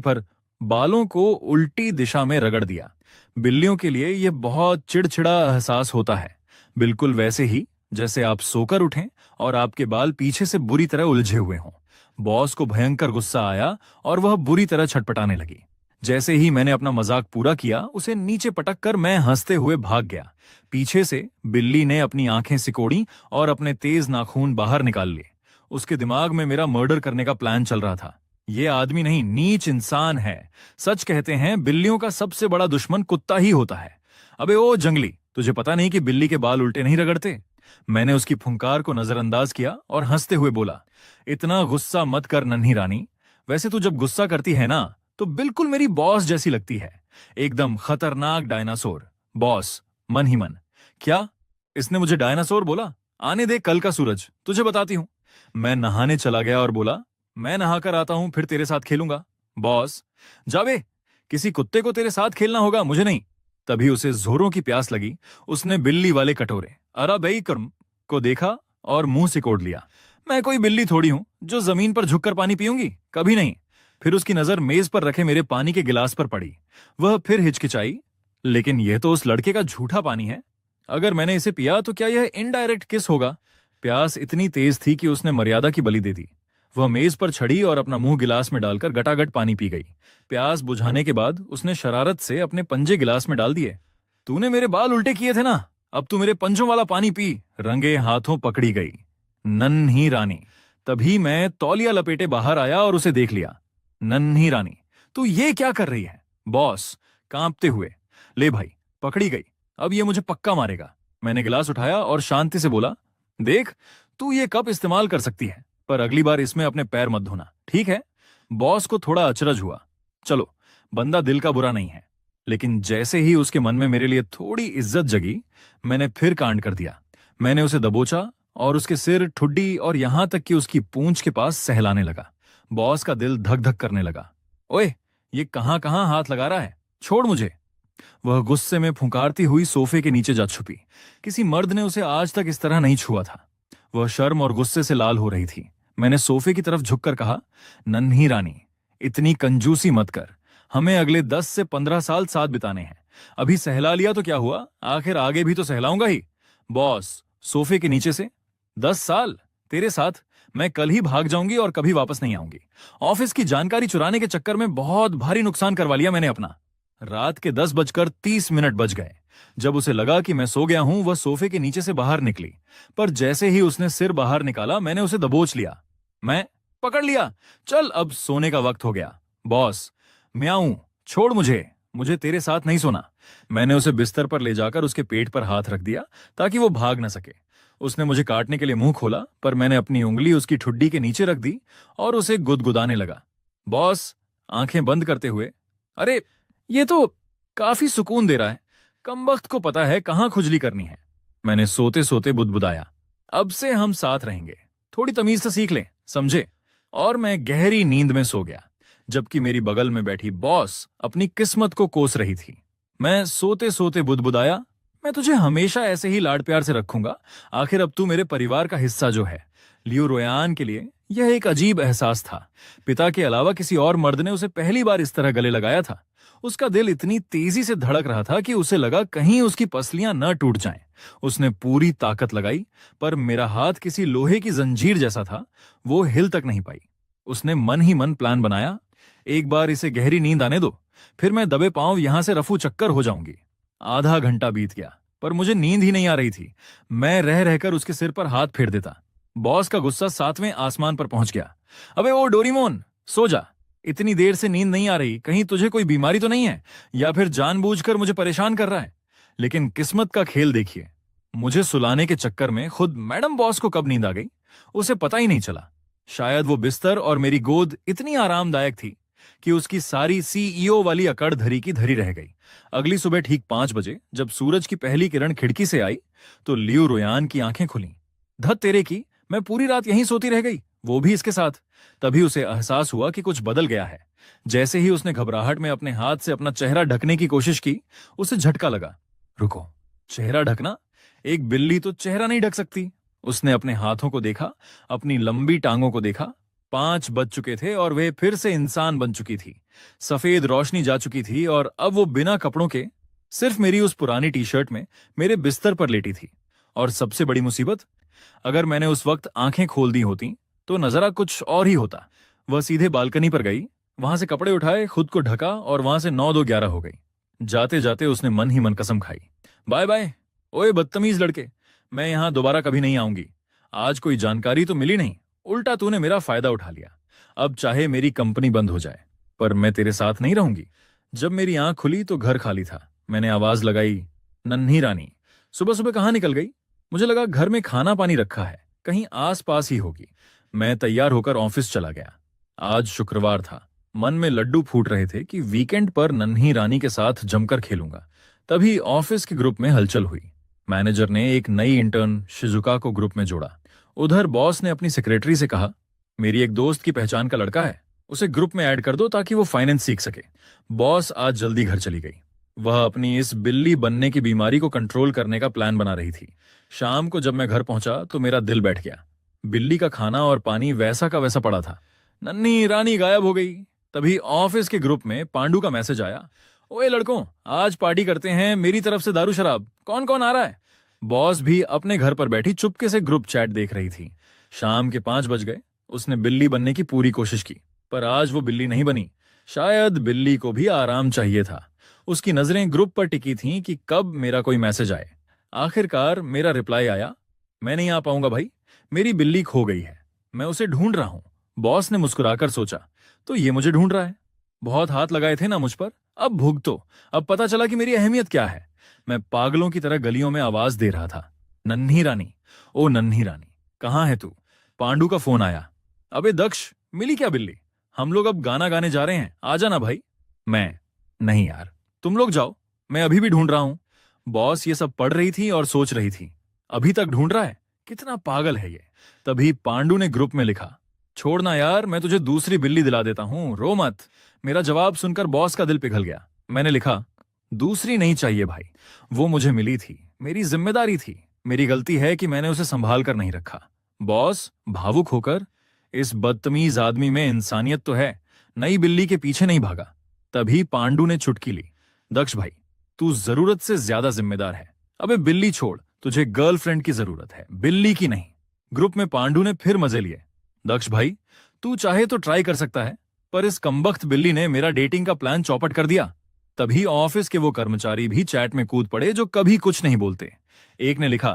बालों को उल्टी दिशा में रगड़ दिया। बिल्लियों के लिए यह बहुत चिड़चिड़ा एहसास होता है, बिल्कुल वैसे ही जैसे आप सोकर उठें और आपके बाल पीछे से बुरी तरह उलझे हुए हों। बॉस को भयंकर गुस्सा आया और वह बुरी तरह छटपटाने लगी। जैसे ही मैंने अपना मजाक पूरा किया, उसे नीचे पटक कर मैं हंसते हुए भाग गया। पीछे से बिल्ली ने अपनी आंखें सिकोड़ी और अपने तेज नाखून बाहर निकाल लिए। उसके दिमाग में मेरा मर्डर करने का प्लान चल रहा था। ये आदमी नहीं, नीच इंसान है। सच कहते हैं बिल्लियों का सबसे बड़ा दुश्मन कुत्ता ही होता है। अबे ओ जंगली, तुझे पता नहीं कि बिल्ली के बाल उल्टे नहीं रगड़ते? मैंने उसकी फुंकार को नजरअंदाज किया और हंसते हुए बोला, इतना गुस्सा मत कर नन्ही रानी। वैसे तू जब गुस्सा करती है ना, तो बिल्कुल मेरी बॉस जैसी लगती है। एकदम खतरनाक डायनासोर। बॉस मन ही मन, क्या इसने मुझे डायनासोर बोला? आने दे कल का सूरज, तुझे बताती हूं। मैं नहाने चला गया और बोला, मैं नहाकर आता हूं, फिर तेरे साथ खेलूंगा। बॉस, जावे, किसी कुत्ते को तेरे साथ खेलना होगा, मुझे नहीं। तभी उसे जोरों की प्यास लगी। उसने बिल्ली वाले कटोरे अराबई कर्म को देखा और मुंह सिकोड़ लिया। मैं कोई बिल्ली थोड़ी हूं जो जमीन पर झुककर पानी पीऊंगी, कभी नहीं। फिर उसकी नजर मेज पर रखे मेरे पानी के गिलास पर पड़ी। वह फिर हिचकिचाई, लेकिन यह तो उस लड़के का झूठा पानी है। अगर मैंने इसे पिया तो क्या यह इनडायरेक्ट किस होगा? प्यास इतनी तेज थी कि उसने मर्यादा की बलि दे दी। वह मेज पर चढ़ी और अपना मुंह गिलास में डालकर गटागट पानी पी गई। प्यास बुझाने के बाद उसने शरारत से अपने पंजे गिलास में डाल दिए। तूने मेरे बाल उल्टे किए थे ना, अब तू मेरे पंजों वाला पानी पी। रंगे हाथों पकड़ी गई नन्ही रानी। तभी मैं तौलिया लपेटे बाहर आया और उसे देख लिया। नन्ही रानी, तू ये क्या कर रही है? बॉस कांपते हुए, ले भाई, पकड़ी गई, अब ये मुझे पक्का मारेगा। मैंने गिलास उठाया और शांति से बोला, देख, तू ये कप इस्तेमाल कर सकती है, पर अगली बार इसमें अपने पैर मत धोना, ठीक है? बॉस को थोड़ा अचरज हुआ। चलो, बंदा दिल का बुरा नहीं है। लेकिन जैसे ही उसके मन में मेरे लिए थोड़ी इज्जत जगी, मैंने फिर कांड कर दिया। मैंने उसे दबोचा और उसके सिर, ठुड्डी और यहां तक कि उसकी पूंछ के पास सहलाने लगा। बॉस का दिल धक धक करने लगा। ओए, ये कहां कहां हाथ लगा रहा है? छोड़ मुझे। वह गुस्से में फुंकारती हुई सोफे के नीचे जा छुपी। किसी मर्द ने उसे आज तक इस तरह नहीं छुआ था। वह शर्म और गुस्से से लाल हो रही थी। मैंने सोफे की तरफ झुककर कहा, नन्ही रानी, इतनी कंजूसी मत कर। हमें अगले 10 से 15 साल साथ बिताने हैं। अभी सहला लिया तो क्या हुआ, आखिर आगे भी तो सहलाऊंगा ही। बॉस सोफे के नीचे से, 10 साल तेरे साथ? मैं कल ही भाग जाऊंगी और कभी वापस नहीं आऊंगी। ऑफिस की जानकारी चुराने के चक्कर में बहुत भारी नुकसान करवा लिया मैंने अपना। रात के 10:30 बज गए। जब उसे लगा कि मैं सो गया हूं, वह सोफे के नीचे से बाहर निकली। पर जैसे ही उसने सिर बाहर निकाला, मैंने उसे दबोच लिया। मैं पकड़ लिया। चल, अब सोने का वक्त हो गया। बॉस, म्याऊं, छोड़ मुझे, मुझे तेरे साथ नहीं सोना। मैंने उसे बिस्तर पर ले जाकर उसके पेट पर हाथ रख दिया ताकि वो भाग न सके। उसने मुझे काटने के लिए मुंह खोला, पर मैंने अपनी उंगली उसकी ठुड्डी के नीचे रख दी और उसे गुदगुदाने लगा। बॉस आंखें बंद करते हुए, अरे ये तो काफी सुकून दे रहा है। कमबख्त को पता है कहां खुजली करनी है। मैंने सोते सोते बुदबुदाया, अब से हम साथ रहेंगे, थोड़ी तमीज से सीख ले, समझे? और मैं गहरी नींद में सो गया, जबकि मेरी बगल में बैठी बॉस अपनी किस्मत को कोस रही थी। मैं सोते सोते बुदबुदाया, मैं तुझे हमेशा ऐसे ही लाड प्यार से रखूंगा। आखिर अब तू मेरे परिवार का हिस्सा जो है। लियो रोयान के लिए यह एक अजीब एहसास था। पिता के अलावा किसी और मर्द ने उसे पहली बार इस तरह गले लगाया था। उसका दिल इतनी तेजी से धड़क रहा था कि उसे लगा कहीं उसकी पसलियां न टूट जाएं। उसने पूरी ताकत लगाई, पर मेरा हाथ किसी लोहे की जंजीर जैसा था, वो हिल तक नहीं पाई। उसने मन ही मन प्लान बनाया, एक बार इसे गहरी नींद आने दो, फिर मैं दबे पांव यहां से रफू चक्कर हो जाऊंगी। आधा घंटा बीत गया, पर मुझे नींद ही नहीं आ रही थी। मैं रह रहकर उसके सिर पर हाथ फेर देता। बॉस का गुस्सा 7वें आसमान पर पहुंच गया। अबे ओ डोरीमोन, सो जा, इतनी देर से नींद नहीं आ रही, कहीं तुझे कोई बीमारी तो नहीं है, या फिर जानबूझकर मुझे परेशान कर रहा है? लेकिन किस्मत का खेल देखिए, मुझे सुलाने के चक्कर में खुद मैडम बॉस को कब नींद आ गई, उसे पता ही नहीं चला। शायद वो बिस्तर और मेरी गोद इतनी आरामदायक थी कि उसकी सारी सीईओ वाली अकड़ धरी की धरी रह गई। अगली सुबह ठीक 5 बजे जब सूरज की पहली किरण खिड़की से आई, तो लियो रोयान की आंखें खुली। धत तेरे की, मैं पूरी रात यहीं सोती रह गई, वो भी इसके साथ। तभी उसे एहसास हुआ कि कुछ बदल गया है। जैसे ही उसने घबराहट में अपने हाथ से अपना चेहरा ढकने की कोशिश की, उसे झटका लगा। रुको, चेहरा ढकना? एक बिल्ली तो चेहरा नहीं ढक सकती। उसने अपने हाथों को देखा, अपनी लंबी टांगों को देखा। 5 बज चुके थे और वे फिर से इंसान बन चुकी थी। सफेद रोशनी जा चुकी थी और अब वो बिना कपड़ों के सिर्फ मेरी उस पुरानी टी शर्ट में मेरे बिस्तर पर लेटी थी। और सबसे बड़ी मुसीबत, अगर मैंने उस वक्त आंखें खोल दी होती तो नजरा कुछ और ही होता। वह सीधे बालकनी पर गई, वहां से कपड़े उठाए, खुद को ढका और वहां से 9-2-11 हो गई। जाते जाते उसने मन ही मन कसम खाई, बाय बाय ओए बदतमीज लड़के, मैं यहां दोबारा कभी नहीं आऊंगी। आज कोई जानकारी तो मिली नहीं, उल्टा तूने मेरा फायदा उठा लिया। अब चाहे मेरी कंपनी बंद हो जाए, पर मैं तेरे साथ नहीं रहूंगी। जब मेरी आंख खुली तो घर खाली था। मैंने आवाज लगाई, नन्ही रानी सुबह सुबह कहाँ निकल गई? मुझे लगा घर में खाना पानी रखा है, कहीं आस पास ही होगी। मैं तैयार होकर ऑफिस चला गया। आज शुक्रवार था। मन में लड्डू फूट रहे थे कि वीकेंड पर नन्ही रानी के साथ जमकर खेलूंगा। तभी ऑफिस के ग्रुप में हलचल हुई। मैनेजर ने एक नई इंटर्न शिजुका को ग्रुप में जोड़ा। उधर बॉस ने अपनी सेक्रेटरी से कहा, मेरी एक दोस्त की पहचान का लड़का है, उसे ग्रुप में ऐड कर दो ताकि वो फाइनेंस सीख सके। बॉस आज जल्दी घर चली गई। वह अपनी इस बिल्ली बनने की बीमारी को कंट्रोल करने का प्लान बना रही थी। शाम को जब मैं घर पहुंचा तो मेरा दिल बैठ गया। बिल्ली का खाना और पानी वैसा का वैसा पड़ा था। नन्ही रानी गायब हो गई। तभी ऑफिस के ग्रुप में पांडु का मैसेज आया, ओए लड़कों, आज पार्टी करते हैं, मेरी तरफ से दारू शराब, कौन कौन आ रहा है? बॉस भी अपने घर पर बैठी चुपके से ग्रुप चैट देख रही थी। शाम के 5 बज गए। उसने बिल्ली बनने की पूरी कोशिश की, पर आज वो बिल्ली नहीं बनी। शायद बिल्ली को भी आराम चाहिए था। उसकी नजरें ग्रुप पर टिकी थीं कि कब मेरा कोई मैसेज आए। आखिरकार मेरा रिप्लाई आया, मैं नहीं आ पाऊंगा भाई, मेरी बिल्ली खो गई है, मैं उसे ढूंढ रहा हूं। बॉस ने मुस्कुराकर सोचा, तो ये मुझे ढूंढ रहा है। बहुत हाथ लगाए थे ना मुझ पर, अब भुगतो। अब पता चला कि मेरी अहमियत क्या है। मैं पागलों की तरह गलियों में आवाज दे रहा था, नन्ही रानी, ओ नन्ही रानी, कहाँ है तू? पांडु का फोन आया, अबे दक्ष, मिली क्या बिल्ली? हम लोग अब गाना गाने जा रहे हैं, आ जाना भाई। मैं, नहीं यार, तुम लोग जाओ, मैं अभी भी ढूंढ रहा हूं। बॉस ये सब पढ़ रही थी और सोच रही थी, अभी तक ढूंढ रहा है, कितना पागल है ये। तभी पांडु ने ग्रुप में लिखा, छोड़ना यार, मैं तुझे दूसरी बिल्ली दिला देता हूं, रो मत। मेरा जवाब सुनकर बॉस का दिल पिघल गया। मैंने लिखा, दूसरी नहीं चाहिए भाई, वो मुझे मिली थी, मेरी जिम्मेदारी थी। मेरी गलती है कि मैंने उसे संभाल कर नहीं रखा। बॉस भावुक होकर, इस बदतमीज आदमी में इंसानियत तो है, नई बिल्ली के पीछे नहीं भागा। तभी पांडु ने चुटकी ली, दक्ष भाई, तू जरूरत से ज्यादा जिम्मेदार है। अबे बिल्ली छोड़, तुझे गर्लफ्रेंड की जरूरत है, बिल्ली की नहीं। ग्रुप में पांडु ने फिर मजे लिए, दक्ष भाई, तू चाहे तो ट्राई कर सकता है, पर इस कमबख्त बिल्ली ने मेरा डेटिंग का प्लान चौपट कर दिया। तभी ऑफिस के वो कर्मचारी भी चैट में कूद पड़े जो कभी कुछ नहीं बोलते। एक ने लिखा,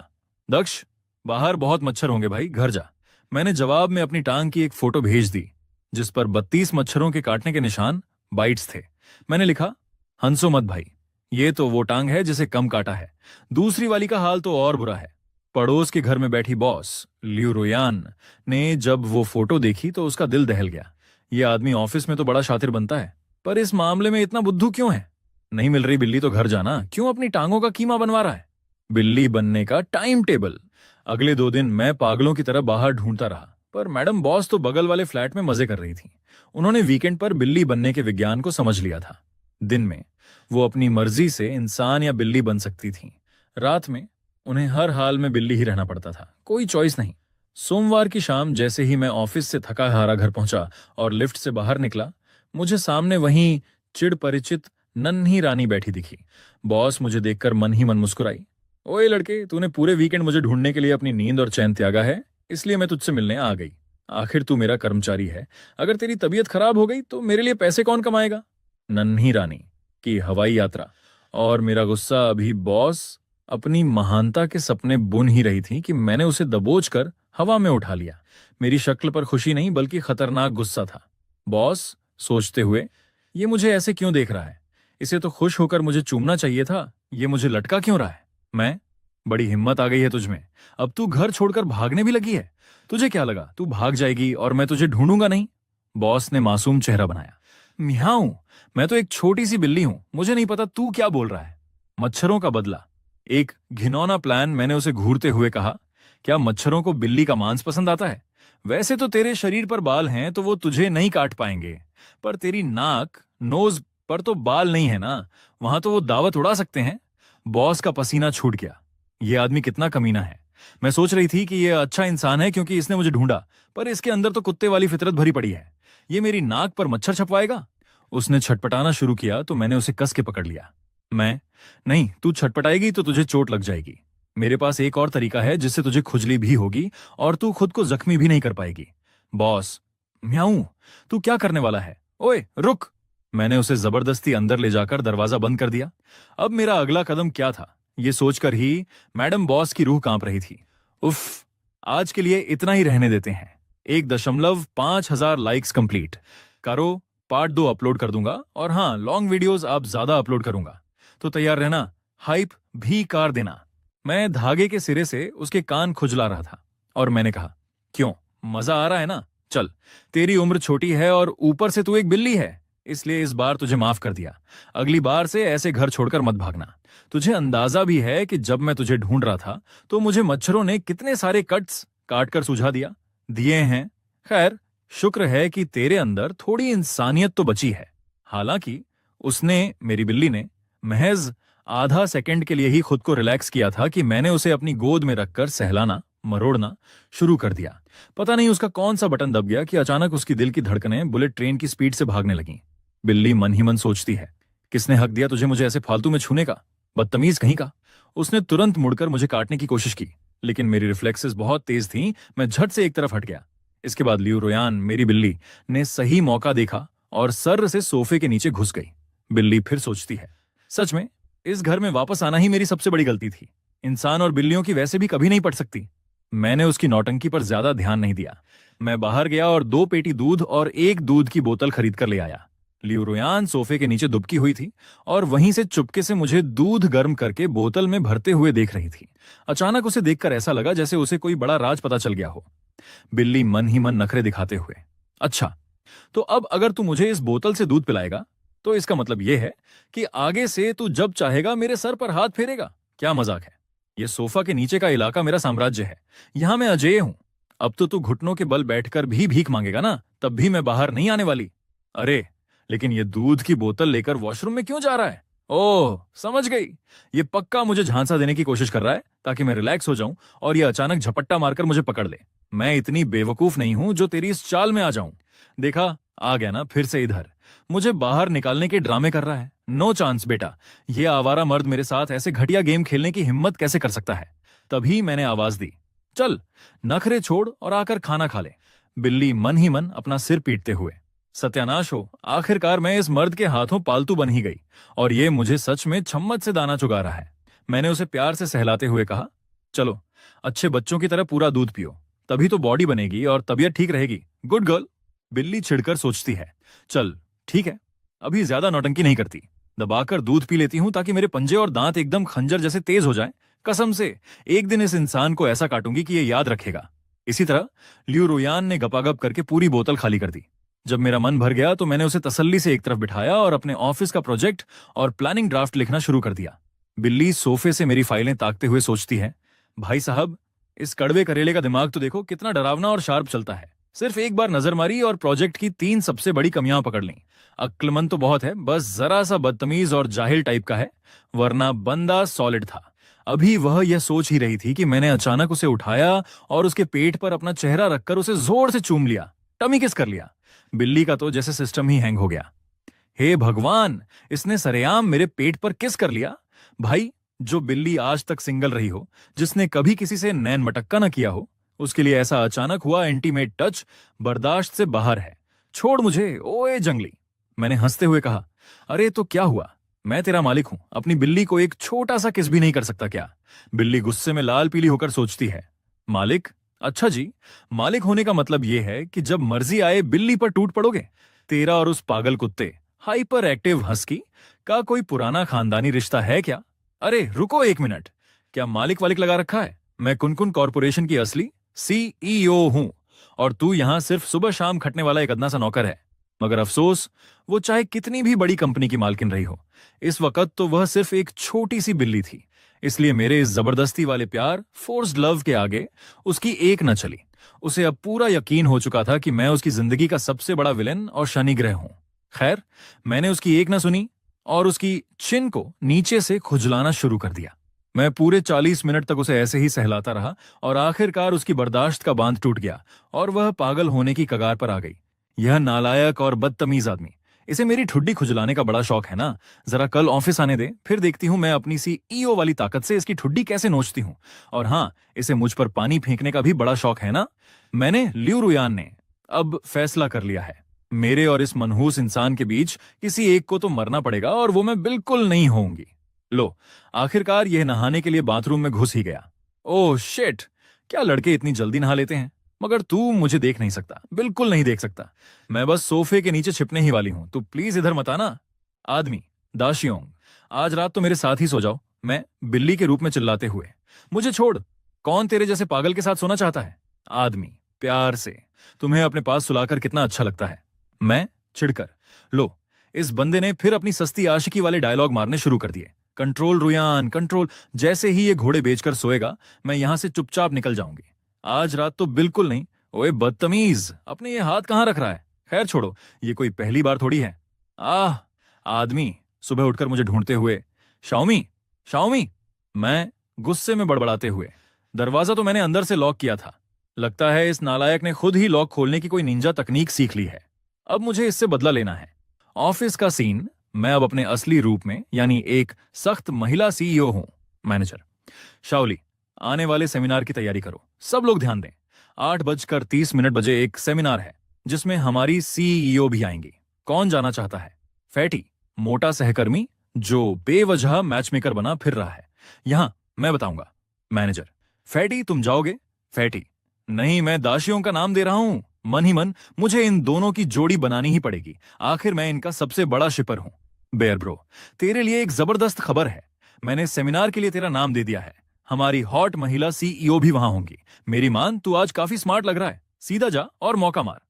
दक्ष, बाहर बहुत मच्छर होंगे भाई, घर जा। मैंने जवाब में अपनी टांग की एक फोटो भेज दी, जिस पर 32 मच्छरों के काटने के निशान, बाइट्स थे। मैंने लिखा, हंसो मत भाई, ये तो वो टांग है जिसे कम काटा है, दूसरी वाली का हाल तो और बुरा है। पड़ोस के घर में बैठी बॉस लियू रोयान ने जब वो फोटो देखी तो उसका दिल दहल गया। ये आदमी ऑफिस में तो बड़ा शातिर बनता है, पर इस मामले में इतना बुद्धू क्यों है? नहीं मिल रही बिल्ली तो घर जाना, क्यों अपनी टांगों का कीमा बनवा रहा है? बिल्ली बनने का टाइम टेबल। अगले 2 दिन मैं पागलों की तरह बाहर ढूंढता रहा, पर मैडम बॉस तो बगल वाले फ्लैट में मजे कर रही थी। उन्होंने वीकेंड पर बिल्ली बनने के विज्ञान को समझ लिया था। दिन में वो अपनी मर्जी से इंसान या बिल्ली बन सकती थीं। रात में उन्हें हर हाल में बिल्ली ही रहना पड़ता था, कोई चॉइस नहीं। सोमवार की शाम जैसे ही मैं ऑफिस से थका हारा घर पहुंचा और लिफ्ट से बाहर निकला, मुझे सामने वहीं चिड़ परिचित नन्ही रानी बैठी दिखी। बॉस मुझे देखकर मन ही मन मुस्कुराई, ओए लड़के, तूने पूरे वीकेंड मुझे ढूंढने के लिए अपनी नींद और चैन त्यागा है, इसलिए मैं तुझसे मिलने आ गई। आखिर तू मेरा कर्मचारी है, अगर तेरी तबीयत खराब हो गई तो मेरे लिए पैसे कौन कमाएगा? नन्ही रानी की हवाई यात्रा। और मेरा गुस्सा अभी बॉस अपनी महानता के सपने बुन ही रही थी कि मैंने उसे दबोच कर हवा में उठा लिया। मेरी शक्ल पर खुशी नहीं बल्कि खतरनाक गुस्सा था। बॉस सोचते हुए, ये मुझे ऐसे क्यों देख रहा है? इसे तो खुश होकर मुझे चूमना चाहिए था, ये मुझे लटका क्यों रहा है? मैं, बड़ी हिम्मत आ गई है तुझमें, अब तू घर छोड़कर भागने भी लगी है। तुझे क्या लगा तू भाग जाएगी और मैं तुझे ढूंढूंगा नहीं? बॉस ने मासूम चेहरा बनाया, म्याऊं, मैं तो एक छोटी सी बिल्ली हूं, मुझे नहीं पता तू क्या बोल रहा है। मच्छरों का बदला, एक घिनौना प्लान। मैंने उसे घूरते हुए कहा, क्या मच्छरों को बिल्ली का मांस पसंद आता है? वैसे तो तेरे शरीर पर बाल हैं तो वो तुझे नहीं काट पाएंगे, पर तेरी नाक नोज पर तो बाल नहीं है ना, वहां तो वो दावत उड़ा सकते हैं। बॉस का पसीना छूट गया। ये आदमी कितना कमीना है। मैं सोच रही थी कि ये अच्छा इंसान है क्योंकि इसने मुझे ढूंढा, पर इसके अंदर तो कुत्ते वाली फितरत भरी पड़ी है। ये मेरी नाक पर मच्छर छपवाएगा। उसने छटपटाना शुरू किया तो मैंने उसे कस के पकड़ लिया। मैं, नहीं, तू छटपटाएगी तो तुझे चोट लग जाएगी। मेरे पास एक और तरीका है जिससे तुझे खुजली भी होगी और तू खुद को जख्मी भी नहीं कर पाएगी। बॉस, म्याऊं, तू क्या करने वाला है? ओए रुक। मैंने उसे जबरदस्ती अंदर ले जाकर दरवाजा बंद कर दिया। अब मेरा अगला कदम क्या था, ये सोचकर ही मैडम बॉस की रूह कांप रही थी। उफ, आज के लिए इतना ही रहने देते हैं। 1.5 हजार लाइक्स कंप्लीट करो, पार्ट 2 अपलोड कर दूंगा, और हाँ, लॉन्ग वीडियोस आप ज्यादा अपलोड करूंगा, तो तैयार रहना, हाइप भी कर देना। मैं धागे के सिरे से उसके कान खुजला रहा था और मैंने कहा, क्यों, मजा आ रहा है ना? चल, तेरी उम्र छोटी है और ऊपर से तू एक बिल्ली है, इसलिए इस बार तुझे माफ कर दिया। अगली बार से ऐसे घर छोड़कर मत भागना। तुझे अंदाजा भी है कि जब मैं तुझे ढूंढ रहा था तो मुझे मच्छरों ने कितने सारे कट्स काट कर सुझा दिए हैं। खैर, शुक्र है कि तेरे अंदर थोड़ी इंसानियत तो बची है। हालांकि उसने, मेरी बिल्ली ने, महज आधा सेकंड के लिए ही खुद को रिलैक्स किया था कि मैंने उसे अपनी गोद में रखकर सहलाना मरोड़ना शुरू कर दिया। पता नहीं उसका कौन सा बटन दब गया कि अचानक उसकी दिल की धड़कनें बुलेट ट्रेन की स्पीड से भागने लगीं। बिल्ली मन ही मन सोचती है, किसने हक दिया तुझे मुझे ऐसे फालतू में छूने का, बदतमीज कहीं का। उसने तुरंत मुड़कर मुझे काटने की कोशिश की, लेकिन मेरी रिफ्लेक्सेस बहुत तेज थीं। मैं झट से एक तरफ हट गया। इसके बाद लियू रोयान, मेरी बिल्ली, ने सही मौका देखा और सर्र से सोफे के नीचे घुस गई। बिल्ली फिर सोचती है, सच में इस घर में वापस आना ही मेरी सबसे बड़ी गलती थी। इंसान और बिल्लियों की वैसे भी कभी नहीं पट सकती। मैंने उसकी नौटंकी पर ज्यादा ध्यान नहीं दिया। मैं बाहर गया और 2 पेटी दूध और 1 दूध की बोतल खरीद कर ले आया। लियू रोयान सोफे के नीचे दुबकी हुई थी और वहीं से चुपके से मुझे दूध गर्म करके बोतल में भरते हुए देख रही थी। अचानक उसे देखकर ऐसा लगा जैसे उसे कोई बड़ा राज पता चल गया हो। बिल्ली मन ही मन नखरे दिखाते हुए, अच्छा, तो अब अगर तू मुझे इस बोतल से दूध पिलाएगा तो इसका मतलब यह है कि आगे से तू जब चाहेगा मेरे सर पर हाथ फेरेगा? क्या मजाक है? यह सोफा के नीचे का इलाका मेरा साम्राज्य है, यहां मैं अजेय हूं। अब तो तू घुटनों के बल बैठकर भी भीख मांगेगा ना, तब भी मैं बाहर नहीं आने वाली। अरे, लेकिन ये दूध की बोतल लेकर वॉशरूम में क्यों जा रहा है? ओह, समझ गई, ये पक्का मुझे झांसा देने की कोशिश कर रहा है ताकि मैं रिलैक्स हो जाऊं और ये अचानक झपट्टा मारकर मुझे पकड़ ले। मैं इतनी बेवकूफ नहीं हूं जो तेरी इस चाल में आ जाऊं। देखा, आ गया ना फिर से इधर, मुझे बाहर निकालने के ड्रामे कर रहा है। नो चांस बेटा, ये आवारा मर्द मेरे साथ ऐसे घटिया गेम खेलने की हिम्मत कैसे कर सकता है? तभी मैंने आवाज दी, चल, नखरे छोड़ और आकर खाना खा ले। बिल्ली मन ही मन अपना सिर पीटते हुए, सत्यानाश हो, आखिरकार मैं इस मर्द के हाथों पालतू बन ही गई और ये मुझे सच में छम्मत से दाना चुगा रहा है। मैंने उसे प्यार से सहलाते हुए कहा, चलो, अच्छे बच्चों की तरह पूरा दूध पियो, तभी तो बॉडी बनेगी और तबीयत ठीक रहेगी। Good girl. बिल्ली छिड़कर सोचती है, चल ठीक है, अभी ज्यादा नौटंकी नहीं करती, दबाकर दूध पी लेती हूं ताकि मेरे पंजे और दांत एकदम खंजर जैसे तेज हो जाएं। कसम से एक दिन इस इंसान को ऐसा काटूंगी कि ये याद रखेगा। इसी तरह लियू रोयान ने गपागप करके पूरी बोतल खाली कर दी। जब मेरा मन भर गया तो मैंने उसे तसल्ली से एक तरफ बिठाया और अपने ऑफिस का प्रोजेक्ट और प्लानिंग ड्राफ्ट लिखना शुरू कर दिया। बिल्ली सोफे से मेरी फाइलें ताकते हुए सोचती है, भाई साहब, इस कड़वे करेले का दिमाग तो देखो कितना डरावना और शार्प चलता है। सिर्फ एक बार नजर मारी और प्रोजेक्ट की 3 सबसे बड़ी कमियां पकड़ लीं। अक्लमंद तो बहुत है, बस जरा सा बदतमीज और जाहिल टाइप का है, वरना बंदा सॉलिड था। अभी वह यह सोच ही रही थी कि मैंने अचानक उसे उठाया और उसके पेट पर अपना चेहरा रखकर उसे जोर से चूम लिया, टमी किस कर लिया। बिल्ली का तो जैसे सिस्टम ही हैंग हो गया। हे भगवान, इसने सरेआम मेरे पेट पर किस कर लिया। भाई, जो बिल्ली आज तक सिंगल रही हो, जिसने कभी किसी से नैन मटक्का न किया हो, उसके लिए ऐसा अचानक हुआ इंटीमेट टच बर्दाश्त से बाहर है। छोड़ मुझे, ओए जंगली। मैंने हंसते हुए कहा, अरे तो क्या हुआ, मैं तेरा मालिक हूं, अपनी बिल्ली को एक छोटा सा किस भी नहीं कर सकता क्या? बिल्ली गुस्से में लाल पीली होकर सोचती है, मालिक? अच्छा जी, मालिक होने का मतलब यह है कि जब मर्जी आए बिल्ली पर टूट पड़ोगे? तेरा और उस पागल कुत्ते हाइपर एक्टिव हस्की का कोई पुराना खानदानी रिश्ता है क्या? अरे रुको एक मिनट, क्या मालिक वालिक लगा रखा है? मैं कुनकुन कॉर्पोरेशन की असली CEO हूं और तू यहां सिर्फ सुबह शाम खटने वाला एक अदना सा नौकर है। मगर अफसोस, वो चाहे कितनी भी बड़ी कंपनी की मालकिन रही हो, इस वक्त तो वह सिर्फ एक छोटी सी बिल्ली थी। इसलिए मेरे इस जबरदस्ती वाले प्यार, फोर्स्ड लव के आगे उसकी एक न चली। उसे अब पूरा यकीन हो चुका था कि मैं उसकी जिंदगी का सबसे बड़ा विलेन और शनिग्रह हूं। खैर, मैंने उसकी एक न सुनी और उसकी चिन को नीचे से खुजलाना शुरू कर दिया। मैं पूरे 40 मिनट तक उसे ऐसे ही सहलाता रहा और आखिरकार उसकी बर्दाश्त का बांध टूट गया और वह पागल होने की कगार पर आ गई। यह नालायक और बदतमीज आदमी इसे मेरी ठुड्डी खुजलाने का बड़ा शौक है ना। जरा कल ऑफिस आने दे, फिर देखती हूँ मैं अपनी सी ईओ वाली ताकत से इसकी ठुड्डी कैसे नोचती हूँ। और हाँ, इसे मुझ पर पानी फेंकने का भी बड़ा शौक है ना। मैंने लियू रुयान ने अब फैसला कर लिया है। मेरे और इस मनहूस इंसान के बीच किसी एक को तो मरना पड़ेगा, और वो मैं बिल्कुल नहीं होऊंगी। लो, आखिरकार यह नहाने के लिए बाथरूम में घुस ही गया। ओह शिट, क्या लड़के इतनी जल्दी नहा लेते हैं। मगर तू मुझे देख नहीं सकता, बिल्कुल नहीं देख सकता। मैं बस सोफे के नीचे छिपने ही वाली हूं, तू प्लीज इधर मत आना। आदमी, दाशियोंग, आज रात तो मेरे साथ ही सो जाओ। मैं बिल्ली के रूप में चिल्लाते हुए, मुझे छोड़, कौन तेरे जैसे पागल के साथ सोना चाहता है। आदमी, प्यार से, तुम्हें अपने पास सुलाकर कितना अच्छा लगता है। मैं चिढ़कर, लो, इस बंदे ने फिर अपनी सस्ती आशिकी वाले डायलॉग मारने शुरू कर दिए। Control Ryan, control. जैसे ही ये घोड़े बेचकर सोएगा, मैं यहां से चुपचाप निकल जाऊंगी। आज रात तो बिल्कुल नहीं। ओए बदतमीज, अपने ये हाथ कहां रख रहा है। खैर छोड़ो, ये कोई पहली बार थोड़ी है। आह, आदमी सुबह उठकर मुझे ढूंढते हुए, शाओमी, शाओमी। मैं गुस्से में बड़बड़ाते हुए, दरवाजा तो मैंने अंदर से लॉक किया था। लगता है इस नालायक ने खुद ही लॉक खोलने की कोई निंजा तकनीक सीख ली है। अब मुझे इससे बदला लेना है। ऑफिस का सीन, मैं अब अपने असली रूप में, यानी एक सख्त महिला सीईओ हूं। मैनेजर, शाओली, आने वाले सेमिनार की तैयारी करो, सब लोग ध्यान दें। 8:30 बजे एक सेमिनार है जिसमें हमारी सीईओ भी आएंगी। कौन जाना चाहता है। फैटी, मोटा सहकर्मी जो बेवजह मैचमेकर बना फिर रहा है। यहां मैं बताऊंगा। मैनेजर, फैटी तुम जाओगे। फैटी, नहीं, मैं दाशियों का नाम दे रहा हूं। मन ही मन मुझे इन दोनों की जोड़ी बनानी ही पड़ेगी, आखिर मैं इनका सबसे बड़ा शिपर हूं। बेयर ब्रो, तेरे लिए एक जबरदस्त खबर है। मैंने सेमिनार के लिए तेरा नाम दे दिया है। हमारी हॉट महिला सीईओ भी वहां होंगी। मेरी मान, तू आज काफी स्मार्ट लग रहा है, सीधा जा और मौका मार।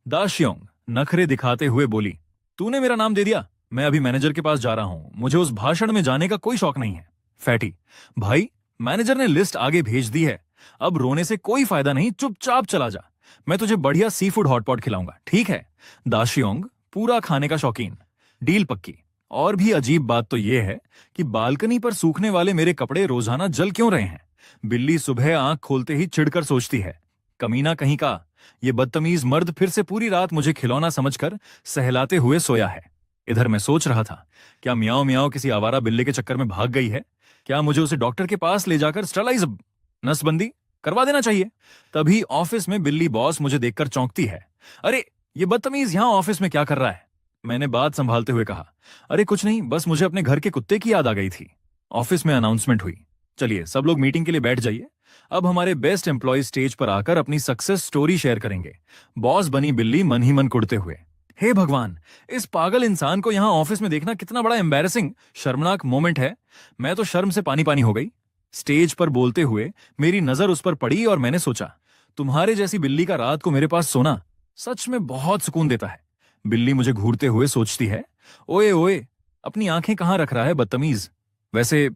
दाशियोंग नखरे दिखाते हुए बोली, तूने मेरा नाम दे दिया। मैं अभी मैनेजर के पास जा रहा हूं, मुझे उस भाषण में जाने का कोई शौक नहीं है। फैटी, भाई, मैनेजर ने लिस्ट आगे भेज दी है, अब रोने से कोई फायदा नहीं, चुपचाप चला जा। मैं तुझे बढ़िया सी फूड हॉटपॉट खिलाऊंगा, ठीक है। दाशियोंग पूरा खाने का शौकीन, डील पक्की। और भी अजीब बात तो यह है कि बालकनी पर सूखने वाले मेरे कपड़े रोजाना जल क्यों रहे हैं। बिल्ली सुबह आंख खोलते ही चिढ़कर सोचती है, कमीना कहीं का, ये बदतमीज मर्द फिर से पूरी रात मुझे खिलौना समझकर सहलाते हुए सोया है। इधर मैं सोच रहा था, क्या म्याओ म्याओ किसी आवारा बिल्ली के चक्कर में भाग गई है। क्या मुझे उसे डॉक्टर के पास ले जाकर स्टरलाइज, नसबंदी करवा देना चाहिए। तभी ऑफिस में बिल्ली बॉस मुझे देखकर चौंकती है। अरे, ये बदतमीज यहां ऑफिस में क्या कर रहा है। मैंने बात संभालते हुए कहा, अरे कुछ नहीं, बस मुझे अपने घर के कुत्ते की याद आ गई थी। ऑफिस में अनाउंसमेंट हुई, चलिए सब लोग मीटिंग के लिए बैठ जाइए। अब हमारे बेस्ट एम्प्लॉय स्टेज पर आकर अपनी सक्सेस स्टोरी शेयर करेंगे। बॉस बनी बिल्ली मन ही मन कुड़ते हुए, हे भगवान, इस पागल इंसान को यहां ऑफिस में देखना कितना बड़ा एम्बैरेसिंग, शर्मनाक मोमेंट है। मैं तो शर्म से पानी पानी हो गई। स्टेज पर बोलते हुए मेरी नजर उस पर पड़ी और मैंने सोचा, तुम्हारे जैसी बिल्ली का रात को मेरे पास सोना सच में बहुत सुकून देता है। बिल्ली मुझे घूरते हुए सोचती है, ओए ओए, अपनी आंखें कहां रख रहा है बदतमीज। वैसे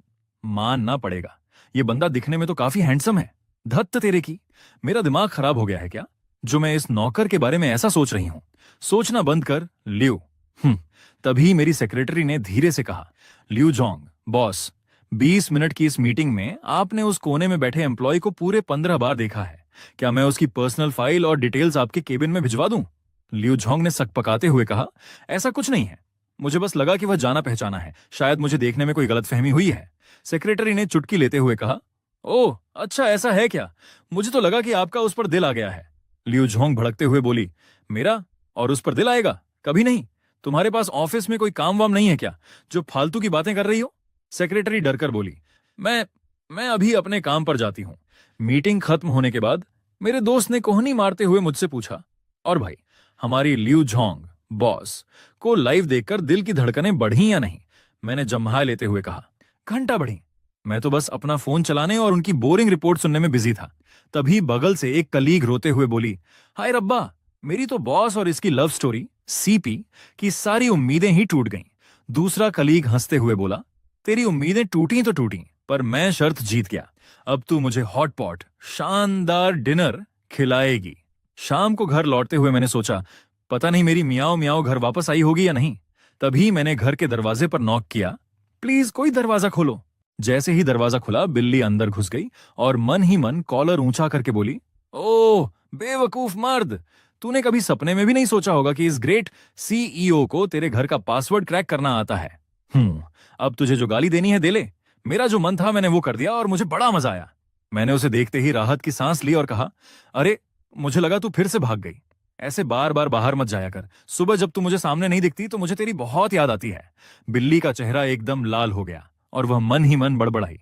मानना पड़ेगा, ये बंदा दिखने में तो काफी हैंडसम है। धत्त तेरे की, मेरा दिमाग खराब हो गया है क्या, जो मैं इस नौकर के बारे में ऐसा सोच रही हूं। सोचना बंद कर, लियो। तभी मेरी सेक्रेटरी ने धीरे से कहा, लियू जोंग, बॉस, 20 मिनट की इस मीटिंग में आपने उस कोने में बैठे एम्प्लॉय को पूरे 15 बार देखा है। क्या मैं उसकी पर्सनल फाइल और डिटेल्स आपके केबिन में भिजवा दूं। लियू जोंग ने सकपकाते हुए कहा, ऐसा कुछ नहीं है, मुझे बस लगा कि वह जाना पहचाना है, शायद मुझे देखने में कोई गलतफहमी हुई है। सेक्रेटरी ने चुटकी लेते हुए कहा, ओह अच्छा, ऐसा है क्या, मुझे तो लगा कि आपका उस पर दिल आ गया है। लियू जोंग भड़कते हुए बोली, मेरा और उस पर दिल आएगा, कभी नहीं। तुम्हारे पास ऑफिस में कोई काम वाम नहीं है क्या, जो फालतू की बातें कर रही हो। सेक्रेटरी डरकर बोली, मैं अभी अपने काम पर जाती हूं। मीटिंग खत्म होने के बाद मेरे दोस्त ने कोहनी मारते हुए मुझसे पूछा, और भाई, हमारी लियू जोंग बॉस को लाइव देखकर दिल की धड़कनें बढ़ी या नहीं। मैंने जम्हा लेते हुए कहा, घंटा बढ़ी। मैं तो बस अपना फोन चलाने और उनकी बोरिंग रिपोर्ट सुनने में बिजी था। तभी बगल से एक कलीग रोते हुए बोली, हाय रब्बा, मेरी तो बॉस और इसकी लव स्टोरी सीपी की सारी उम्मीदें ही टूट गईं। दूसरा कलीग हंसते हुए बोला, तेरी उम्मीदें टूटी तो टूटी, पर मैं शर्त जीत गया। अब तू मुझे हॉट पॉट शानदार डिनर खिलाएगी। शाम को घर लौटते हुए मैंने सोचा, पता नहीं मेरी मियाओ मियाओ घर वापस आई होगी या नहीं। तभी मैंने घर के दरवाजे पर नॉक किया, प्लीज कोई दरवाजा खोलो। जैसे ही दरवाजा खुला, बिल्ली अंदर घुस गई और मन ही मन कॉलर ऊंचा करके बोली, ओह बेवकूफ मर्द, तूने कभी सपने में भी नहीं सोचा होगा कि इस ग्रेट सीईओ को तेरे घर का पासवर्ड क्रैक करना आता है। अब तुझे जो गाली देनी है दे ले। मेरा जो मन था मैंने वो कर दिया और मुझे बड़ा मजा आया। मैंने उसे देखते ही राहत की सांस ली और कहा, अरे मुझे लगा तू फिर से भाग गई। ऐसे बार बार बाहर मत जाया कर। सुबह जब तू मुझे सामने नहीं दिखती तो मुझे तेरी बहुत याद आती है। बिल्ली का चेहरा एकदम लाल हो गया और वह मन ही मन बड़बड़ाई,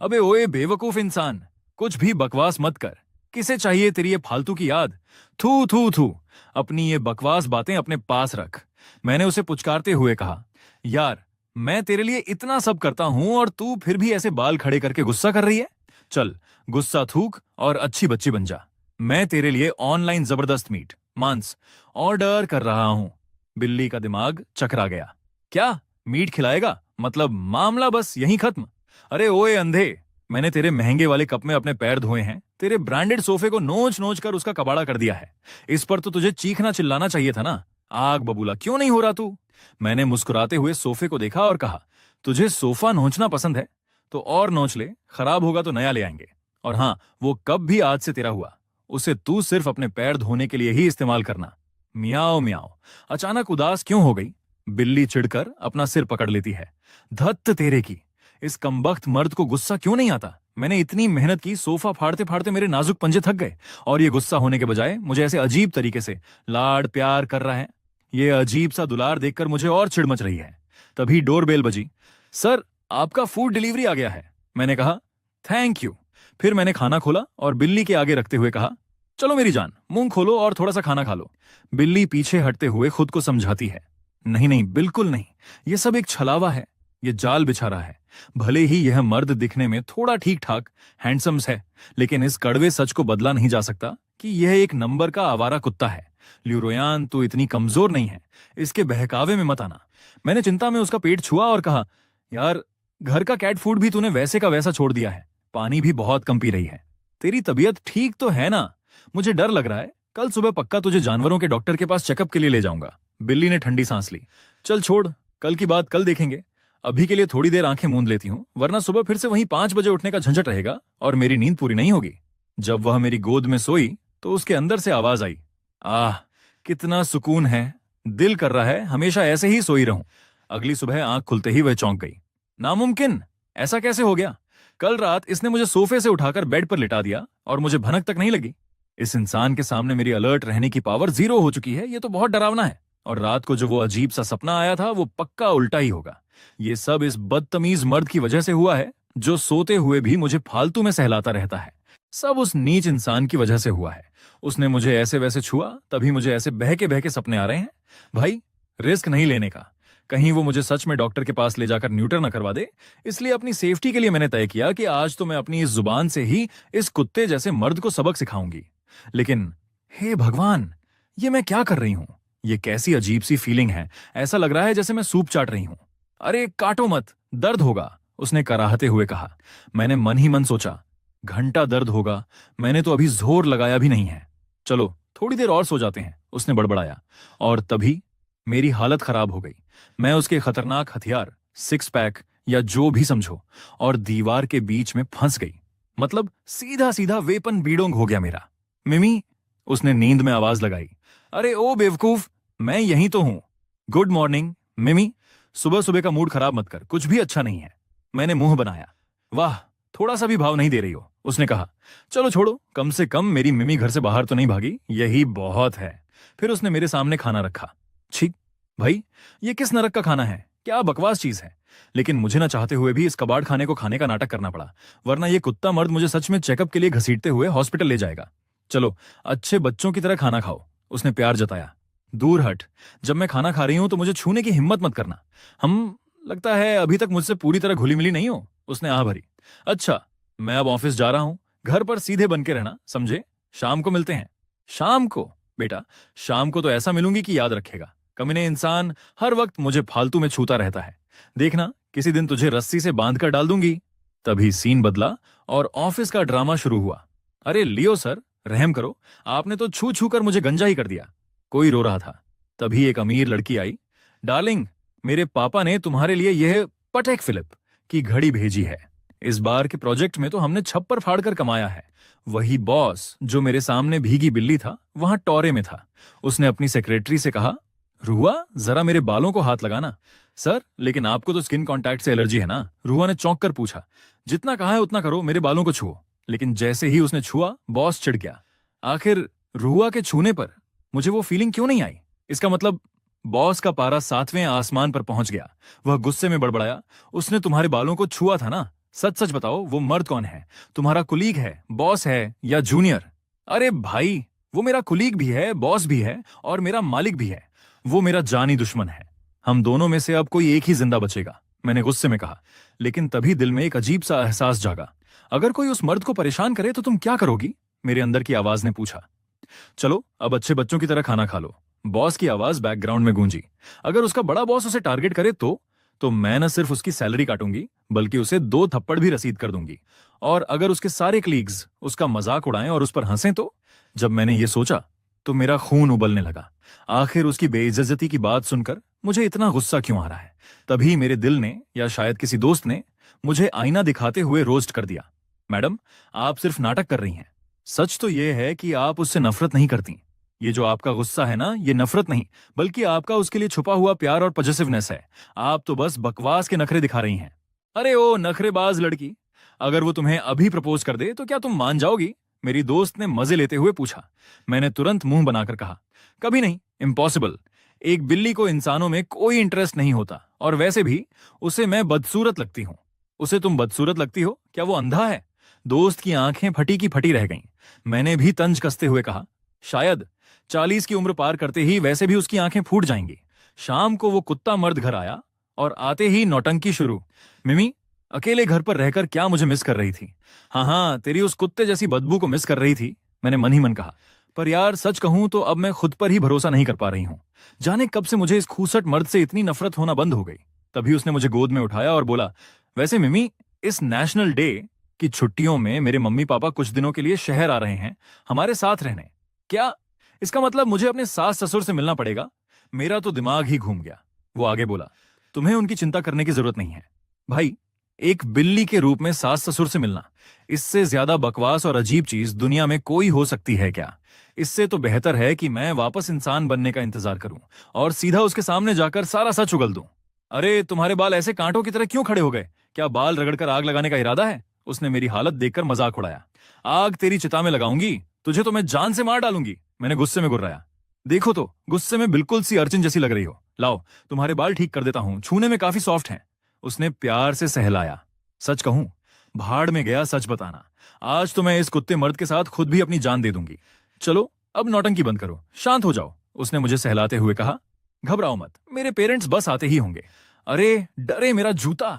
अबे ओए बेवकूफ इंसान, कुछ भी बकवास मत कर। किसे चाहिए तेरी ये फालतू की याद? थू थू थू, अपनी ये बकवास बातें अपने पास रख। मैंने उसे पुचकारते हुए कहा, यार मैं तेरे लिए इतना सब करता हूं और तू फिर भी ऐसे बाल खड़े करके गुस्सा कर रही है। चल गुस्सा थूक और अच्छी बच्ची बन जा। मैं तेरे लिए ऑनलाइन जबरदस्त मीट मांस ऑर्डर कर रहा हूं। बिल्ली का दिमाग चकरा गया। क्या मीट खिलाएगा? मतलब मामला बस यहीं खत्म? अरे ओए अंधे, मैंने तेरे महंगे वाले कप में अपने पैर धोए हैं, तेरे ब्रांडेड सोफे को नोच नोच कर उसका कबाड़ा कर दिया है। इस पर तो तुझे चीखना चिल्लाना चाहिए था ना। आग बबूला क्यों नहीं हो रहा तू? मैंने मुस्कुराते हुए सोफे को देखा और कहा, तुझे सोफा नोचना पसंद है तो और नोच ले, खराब होगा तो नया ले आएंगे। और हाँ, वो कप भी आज से तेरा हुआ। उसे तू सिर्फ अपने पैर धोने के लिए ही इस्तेमाल करना। मियाओ मियाओ। अचानक उदास क्यों हो गई? बिल्ली चिढ़कर अपना सिर पकड़ लेती है। धत्त तेरे की, इस कमबख्त मर्द को गुस्सा क्यों नहीं आता? मैंने इतनी मेहनत की, सोफा फाड़ते फाड़ते मेरे नाजुक पंजे थक गए और ये गुस्सा होने के बजाय मुझे ऐसे अजीब तरीके से लाड प्यार कर रहा है। ये अजीब सा दुलार देखकर मुझे और चिढ़ मच रही है। तभी डोरबेल बजी। सर, आपका फूड डिलीवरी आ गया है। मैंने कहा, थैंक यू। फिर मैंने खाना खोला और बिल्ली के आगे रखते हुए कहा, चलो मेरी जान, मुंह खोलो और थोड़ा सा खाना खा लो। बिल्ली पीछे हटते हुए खुद को समझाती है, नहीं नहीं बिल्कुल नहीं, ये सब एक छलावा है, ये जाल बिछा रहा है। भले ही यह मर्द दिखने में थोड़ा ठीक ठाक हैंडसम्स है, लेकिन इस कड़वे सच को बदला नहीं जा सकता कि यह एक नंबर का आवारा कुत्ता है। ल्यूरोयान, तू इतनी कमजोर नहीं है, इसके बहकावे में मत आना। मैंने चिंता में उसका पेट छुआ और कहा, यार घर का कैट फूड भी तूने वैसे का वैसा छोड़ दिया है, पानी भी बहुत कम पी रही है। तेरी तबीयत ठीक तो है ना? मुझे डर लग रहा है, कल सुबह पक्का तुझे जानवरों के डॉक्टर के पास चेकअप के लिए ले जाऊंगा। बिल्ली ने ठंडी सांस ली। चल छोड़, कल की बात कल देखेंगे। अभी के लिए थोड़ी देर आंखें मूंद लेती हूं, वरना सुबह फिर से वहीं 5 बजे उठने का झंझट रहेगा और मेरी नींद पूरी नहीं होगी। जब वह मेरी गोद में सोई तो उसके अंदर से आवाज आई, आह कितना सुकून है, दिल कर रहा है हमेशा ऐसे ही सोई रहूं। अगली सुबह आंख खुलते ही वह चौंक गई। नामुमकिन, ऐसा कैसे हो गया? कल रात इसने मुझे सोफे से उठाकर बेड पर लिटा दिया और मुझे भनक तक नहीं लगी। इस इंसान के सामने मेरी अलर्ट रहने की पावर 0 हो चुकी है। ये तो बहुत डरावना है। और रात को जो वो अजीब सा सपना आया था वो पक्का उल्टा ही होगा। ये सब इस बदतमीज मर्द की वजह से हुआ है जो सोते हुए भी मुझे फालतू में सहलाता रहता है। सब उस नीच इंसान की वजह से हुआ है। उसने मुझे ऐसे वैसे छुआ, तभी मुझे ऐसे बहके सपने आ रहे हैं। भाई, रिस्क नहीं लेने का, कहीं वो मुझे सच में डॉक्टर के पास ले जाकर न्यूटर न करवा दे। इसलिए अपनी सेफ्टी के लिए मैंने तय किया कि आज तो मैं अपनी इस जुबान से ही इस कुत्ते जैसे मर्द को सबक सिखाऊंगी। लेकिन हे भगवान, ये मैं क्या कर रही हूं? ये कैसी अजीब सी फीलिंग है। ऐसा लग रहा है जैसे मैं सूप चाट रही हूं। अरे काटो मत, दर्द होगा, उसने कराहते हुए कहा। मैंने मन ही मन सोचा, घंटा दर्द होगा, मैंने तो अभी जोर लगाया भी नहीं है। चलो थोड़ी देर और सो जाते हैं, उसने बड़बड़ाया। और तभी मेरी हालत खराब हो गई। मैं उसके खतरनाक हथियार, 6 पैक या जो भी समझो, और दीवार के बीच में फंस गई। मतलब सीधा सीधा वेपन बीडोंग हो गया मेरा। मिमी, उसने नींद में आवाज लगाई। अरे ओ बेवकूफ, मैं यहीं तो हूं। गुड मॉर्निंग मिमी। सुबह सुबह का मूड खराब मत कर, कुछ भी अच्छा नहीं है। मैंने मुंह बनाया। वाह, थोड़ा सा भी भाव नहीं दे रही हो, उसने कहा। चलो छोड़ो, कम से कम मेरी मिमी घर से बाहर तो नहीं भागी, यही बहुत है। फिर उसने मेरे सामने खाना रखा। छी भाई, ये किस नरक का खाना है? क्या बकवास चीज है। लेकिन मुझे ना चाहते हुए भी इस कबाड़ खाने को खाने का नाटक करना पड़ा, वरना ये कुत्ता मर्द मुझे सच में चेकअप के लिए घसीटते हुए हॉस्पिटल ले जाएगा। चलो अच्छे बच्चों की तरह खाना खाओ, उसने प्यार जताया। दूर हट, जब मैं खाना खा रही हूं तो मुझे छूने की हिम्मत मत करना। हम लगता है अभी तक मुझसे पूरी तरह घुली मिली नहीं हो, उसने आह भरी। अच्छा, मैं अब ऑफिस जा रहा हूं, घर पर सीधे बन के रहना, समझे? शाम को मिलते हैं। शाम को? बेटा, शाम को तो ऐसा मिलूंगी कि याद रखेगा। कमीने इंसान हर वक्त मुझे फालतू में छूता रहता है। देखना, किसी दिन तुझे रस्सी से बांध कर डाल दूंगी। तभी सीन बदला और ऑफिस का ड्रामा शुरू हुआ। अरे लियो सर, रहम करो, आपने तो छू छू कर मुझे गंजा ही कर दिया। कोई रो रहा था। तभी एक अमीर लड़की आई। डार्लिंग, मेरे पापा ने तुम्हारे लिए यह पटेक फिलिप की घड़ी भेजी है। इस बार के प्रोजेक्ट में तो हमने छप्पर फाड़कर कमाया है। वही बॉस जो मेरे सामने भीगी बिल्ली था वहां टॉरे में था। उसने अपनी सेक्रेटरी से कहा, रुआ जरा मेरे बालों को हाथ लगाना। सर, लेकिन आपको तो स्किन कांटेक्ट से एलर्जी है ना? रुआ ने चौंक कर पूछा। जितना कहा है उतना करो, मेरे बालों को छुओ। लेकिन जैसे ही उसने छुआ, बॉस चिढ़ गया। आखिर रुआ के छूने पर मुझे वो फीलिंग क्यों नहीं आई? इसका मतलब बॉस का पारा 7वें आसमान पर पहुंच गया। वह गुस्से में बड़बड़ाया, उसने तुम्हारे बालों को छुआ था ना? सच सच बताओ, वो मर्द कौन है? तुम्हारा कुलीग है, बॉस है या जूनियर? अरे भाई, वो मेरा कुलीग भी है, बॉस भी है और मेरा मालिक भी है। वो मेरा जानी दुश्मन है। हम दोनों में से अब कोई एक ही जिंदा बचेगा, मैंने गुस्से में कहा। लेकिन तभी दिल में एक अजीब सा एहसास जागा। अगर कोई उस मर्द को परेशान करे तो तुम क्या करोगी? मेरे अंदर की आवाज ने पूछा। चलो अब अच्छे बच्चों की तरह खाना खा लो, बॉस की आवाज बैकग्राउंड में गूंजी। अगर उसका बड़ा बॉस उसे टारगेट करे तो मैं न सिर्फ उसकी सैलरी काटूंगी बल्कि उसे 2 थप्पड़ भी रसीद कर दूंगी। और अगर उसके सारे कलीग्स उसका मजाक उड़ाएं और उस पर हंसें तो? जब मैंने ये सोचा तो मेरा खून उबलने लगा। आखिर उसकी बेइज्जती की बात सुनकर मुझे इतना गुस्सा क्यों आ रहा है? तभी मेरे दिल ने या शायद किसी दोस्त ने मुझे आईना दिखाते हुए रोस्ट कर दिया। मैडम, आप सिर्फ नाटक कर रही हैं। सच तो यह है कि आप उससे नफरत नहीं करती। ये जो आपका गुस्सा है ना, ये नफरत नहीं बल्कि आपका उसके लिए छुपा हुआ प्यार और पॉजिटिवनेस है। आप तो बस बकवास के नखरे दिखा रही हैं। अरे ओ नखरेबाज लड़की, अगर वो तुम्हें अभी प्रपोज कर दे तो क्या तुम मान जाओगी? मेरी दोस्त ने मजे लेते हुए पूछा। मैंने तुरंत मुंह बनाकर कहा, कभी नहीं, इम्पॉसिबल। एक बिल्ली को इंसानों में कोई इंटरेस्ट नहीं होता और वैसे भी उसे मैं बदसूरत लगती हूं। उसे तुम बदसूरत लगती हो? क्या वो अंधा है? दोस्त की आंखें फटी की फटी रह गईं। मैंने भी तंज कसते हुए कहा, शायद 40 की उम्र पार करते ही वैसे भी उसकी आंखें फूट जाएंगी। शाम को वो कुत्ता मर्द घर आया और आते ही नौटंकी शुरू। मिमी, अकेले घर पर रहकर क्या मुझे मिस कर रही थी? हाँ हाँ, तेरी उस कुत्ते जैसी बदबू को मिस कर रही थी, मैंने मन ही मन कहा। पर यार सच कहूं तो अब मैं खुद पर ही भरोसा नहीं कर पा रही हूं। जाने कब से मुझे इस खूसट मर्द से इतनी नफरत होना बंद हो गई। तभी उसने मुझे गोद में उठाया और बोला, वैसे मिमी, इस नेशनल डे की छुट्टियों में मेरे मम्मी पापा कुछ दिनों के लिए शहर आ रहे हैं हमारे साथ रहने। क्या? इसका मतलब मुझे अपने सास ससुर से मिलना पड़ेगा? मेरा तो दिमाग ही घूम गया। वो आगे बोला, तुम्हें उनकी चिंता करने की जरूरत नहीं है। भाई, एक बिल्ली के रूप में सास ससुर से मिलना, इससे ज्यादा बकवास और अजीब चीज दुनिया में कोई हो सकती है क्या? इससे तो बेहतर है कि मैं वापस इंसान बनने का इंतजार करूं और सीधा उसके सामने जाकर सारा सच उगल दूं। अरे तुम्हारे बाल ऐसे कांटों की तरह क्यों खड़े हो गए? क्या बाल रगड़कर आग लगाने का इरादा है? उसने मेरी हालत देखकर मजाक उड़ाया। आग तेरी चिता में लगाऊंगी, तुझे तो मैं जान से मार डालूंगी, मैंने गुस्से में गुर्राया। देखो तो, गुस्से में बिल्कुल सी अर्चिन जैसी लग रही हो। लाओ तुम्हारे बाल ठीक कर देता हूं, छूने में काफी सॉफ्ट हैं। उसने प्यार से सहलाया। सच कहूं, भाड़ में गया सच बताना। आज तो मैं इस कुत्ते मर्द के साथ खुद भी अपनी जान दे दूंगी। चलो अब नौटंकी बंद करो, शांत हो जाओ, उसने मुझे सहलाते हुए कहा। घबराओ मत, मेरे पेरेंट्स बस आते ही होंगे। अरे डरे मेरा जूता,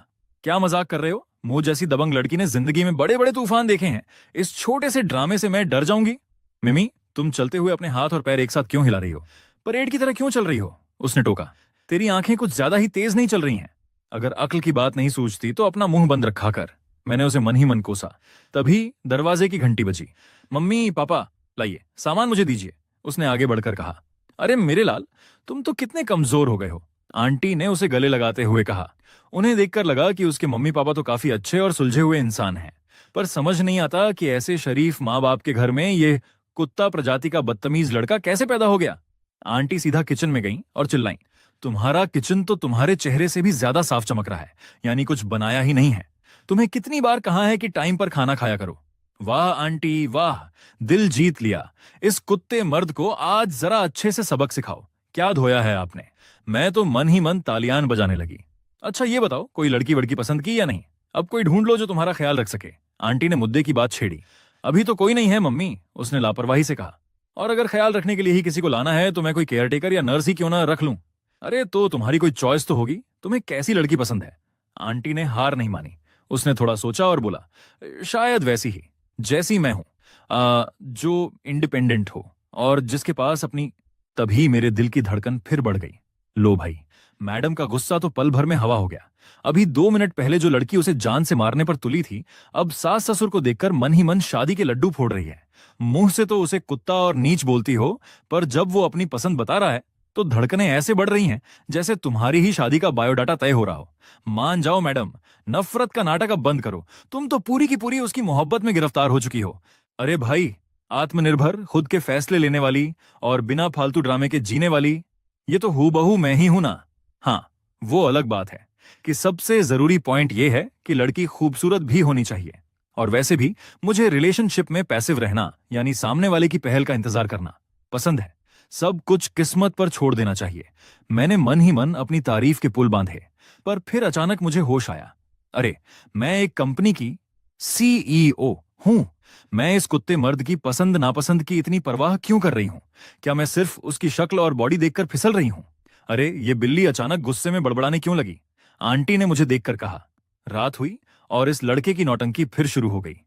क्या मजाक कर रहे हो? मुझ जैसी दबंग लड़की ने जिंदगी में बड़े बड़े तूफान देखे हैं, इस छोटे से ड्रामे से मैं डर जाऊंगी? मिमी, तुम चलते हुए अपने हाथ और पैर एक साथ क्यों हिला रही हो? परेड की तरह क्यों चल रही हो? उसने टोका। तेरी आंखें कुछ ज्यादा ही तेज नहीं चल रही हैं। अगर अक्ल की बात नहीं सूझती तो अपना मुंह बंद रखा कर, मैंने उसे मन ही मन कोसा। तभी दरवाजे की घंटी बजी। मम्मी पापा, लाइए सामान मुझे दीजिए, उसने आगे बढ़कर कहा। अरे मेरे लाल, तुम तो कितने कमजोर हो गए हो, आंटी ने उसे गले लगाते हुए कहा। उन्हें देखकर लगा कि उसके मम्मी पापा तो काफी अच्छे और सुलझे हुए इंसान हैं, पर समझ नहीं आता कि ऐसे शरीफ माँ बाप के घर में ये कुत्ता प्रजाति का बदतमीज लड़का कैसे पैदा हो गया। आंटी सीधा किचन में गईं और चिल्लाईं, तुम्हारा किचन तो तुम्हारे चेहरे से भी ज्यादा साफ चमक रहा है, यानी कुछ बनाया ही नहीं है। तुम्हें कितनी बार कहा है कि टाइम पर खाना खाया करो। वाह आंटी वाह, दिल जीत लिया। इस कुत्ते मर्द को आज जरा अच्छे से सबक सिखाओ। क्या धोया है आपने? मैं तो मन ही मन तालियान बजाने लगी। अच्छा ये बताओ, कोई लड़की वड़की पसंद की या नहीं? अब कोई ढूंढ लो जो तुम्हारा ख्याल रख सके, आंटी ने मुद्दे की बात छेड़ी। अभी तो कोई नहीं है मम्मी, उसने लापरवाही से कहा। और अगर ख्याल रखने के लिए ही किसी को लाना है तो मैं कोई केयरटेकर या नर्स ही क्यों ना रख लूं। अरे तो तुम्हारी कोई चॉइस तो होगी, तुम्हें कैसी लड़की पसंद है? आंटी ने हार नहीं मानी, उसने थोड़ा सोचा और बोला, शायद वैसी ही जैसी मैं हूं, जो इंडिपेंडेंट हो और जिसके पास अपनी। तभी मेरे दिल की धड़कन फिर बढ़ गई। लो भाई, मैडम का गुस्सा तो पल भर में हवा हो गया। अभी 2 मिनट पहले जो लड़की उसे जान से मारने पर तुली थी, अब सास ससुर को देखकर मन ही मन शादी के लड्डू फोड़ रही है। मुंह से तो उसे कुत्ता और नीच बोलती हो, पर जब वो अपनी पसंद बता रहा है तो धड़कनें ऐसे बढ़ रही हैं जैसे तुम्हारी ही शादी का बायोडाटा तय हो रहा हो। मान जाओ मैडम, नफरत का नाटक अब बंद करो। तुम तो पूरी की पूरी उसकी मोहब्बत में गिरफ्तार हो चुकी हो। अरे भाई, आत्मनिर्भर, खुद के फैसले लेने वाली और बिना फालतू ड्रामे के जीने वाली, ये तो हूबहू मैं ही हूं ना। हाँ, वो अलग बात है कि सबसे जरूरी पॉइंट ये है कि लड़की खूबसूरत भी होनी चाहिए। और वैसे भी मुझे रिलेशनशिप में पैसिव रहना, यानी सामने वाले की पहल का इंतजार करना, पसंद है। सब कुछ किस्मत पर छोड़ देना चाहिए। मैंने मन ही मन अपनी तारीफ के पुल बांधे, पर फिर अचानक मुझे होश आया। अरे, मैं एक कंपनी की सीईओ हूं। मैं इस कुत्ते मर्द की पसंद नापसंद की इतनी परवाह क्यों कर रही हूं? क्या मैं सिर्फ उसकी शक्ल और बॉडी देखकर फिसल रही हूं? अरे, ये बिल्ली अचानक गुस्से में बड़बड़ाने क्यों लगी? आंटी ने मुझे देखकर कहा। रात हुई और इस लड़के की नौटंकी फिर शुरू हो गई।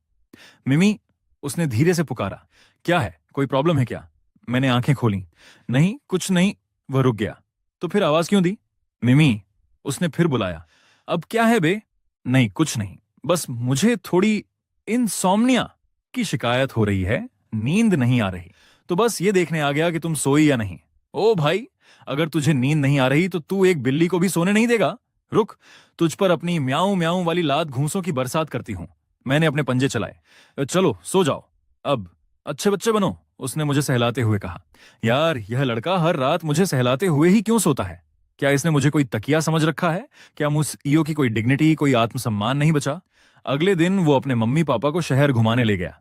मिमी, उसने धीरे से पुकारा। क्या है, कोई प्रॉब्लम है क्या? मैंने आंखें खोली। नहीं, कुछ नहीं। वह रुक गया। तो फिर आवाज क्यों दी? मिमी, उसने फिर बुलाया। अब क्या है बे? नहीं, कुछ नहीं, बस मुझे थोड़ी इंसोम्निया की शिकायत हो रही है। नींद नहीं आ रही, तो बस ये देखने आ गया कि तुम सोई या नहीं। ओ भाई, अगर तुझे नींद नहीं आ रही तो तू एक बिल्ली को भी सोने नहीं देगा? रुक, तुझ पर अपनी म्याऊं म्याऊं वाली लात घूंसों की बरसात करती हूं। मैंने अपने पंजे चलाए। चलो सो जाओ अब, अच्छे बच्चे बनो, उसने मुझे सहलाते हुए कहा। यार, यह लड़का हर रात मुझे सहलाते हुए ही क्यों सोता है? क्या इसने मुझे कोई तकिया समझ रखा है? क्या मुझ ईओ की कोई डिग्निटी, कोई आत्मसम्मान नहीं बचा? अगले दिन वो अपने मम्मी पापा को शहर घुमाने ले गया।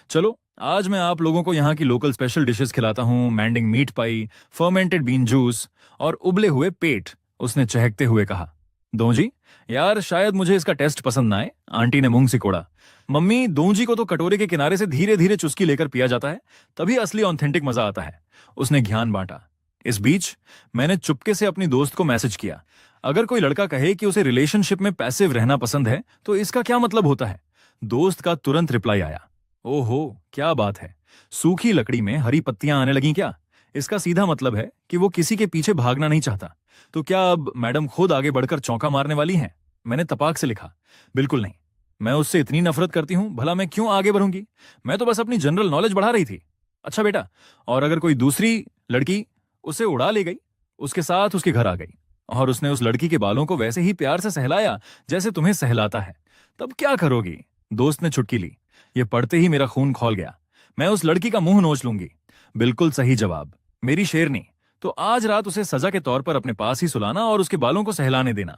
चलो, आज मैं आप लोगों को यहाँ की लोकल स्पेशल डिशेस खिलाता हूँ। मैंडिंग meat pie, fermented bean juice और उबले हुए पेट, उसने चहकते हुए कहा। दोंजी, यार शायद मुझे इसका टेस्ट पसंद ना आए, आंटी ने मुंह सिकोड़ा। मम्मी, दोंजी को तो कटोरे के किनारे से धीरे धीरे चुस्की लेकर पिया जाता है, तभी असली ऑथेंटिक मजा आता है, उसने ज्ञान बांटा। इस बीच मैंने चुपके से अपनी दोस्त को मैसेज किया। अगर कोई लड़का कहे कि उसे रिलेशनशिप में पैसिव रहना पसंद है तो इसका क्या मतलब होता है? दोस्त का तुरंत रिप्लाई आया। ओहो, क्या बात है, सूखी लकड़ी में हरी पत्तियां आने लगीं क्या? इसका सीधा मतलब है कि वो किसी के पीछे भागना नहीं चाहता। तो क्या अब मैडम खुद आगे बढ़कर चौंका मारने वाली हैं? मैंने तपाक से लिखा। बिल्कुल नहीं, मैं उससे इतनी नफरत करती हूं, भला मैं क्यों आगे बढ़ूंगी? मैं तो बस अपनी जनरल नॉलेज बढ़ा रही थी। अच्छा बेटा, और अगर कोई दूसरी लड़की उसे उड़ा ले गई, उसके साथ उसके घर आ गई, और उसने उस लड़की के बालों को वैसे ही प्यार से सहलाया जैसे तुम्हें सहलाता है, तब क्या करोगी? दोस्त ने चुटकी ली। ये पढ़ते ही मेरा खून खौल गया। मैं उस लड़की का मुंह नोच लूंगी। बिल्कुल सही जवाब, मेरी शेरनी। तो आज रात उसे सजा के तौर पर अपने पास ही सुलाना और उसके बालों को सहलाने देना।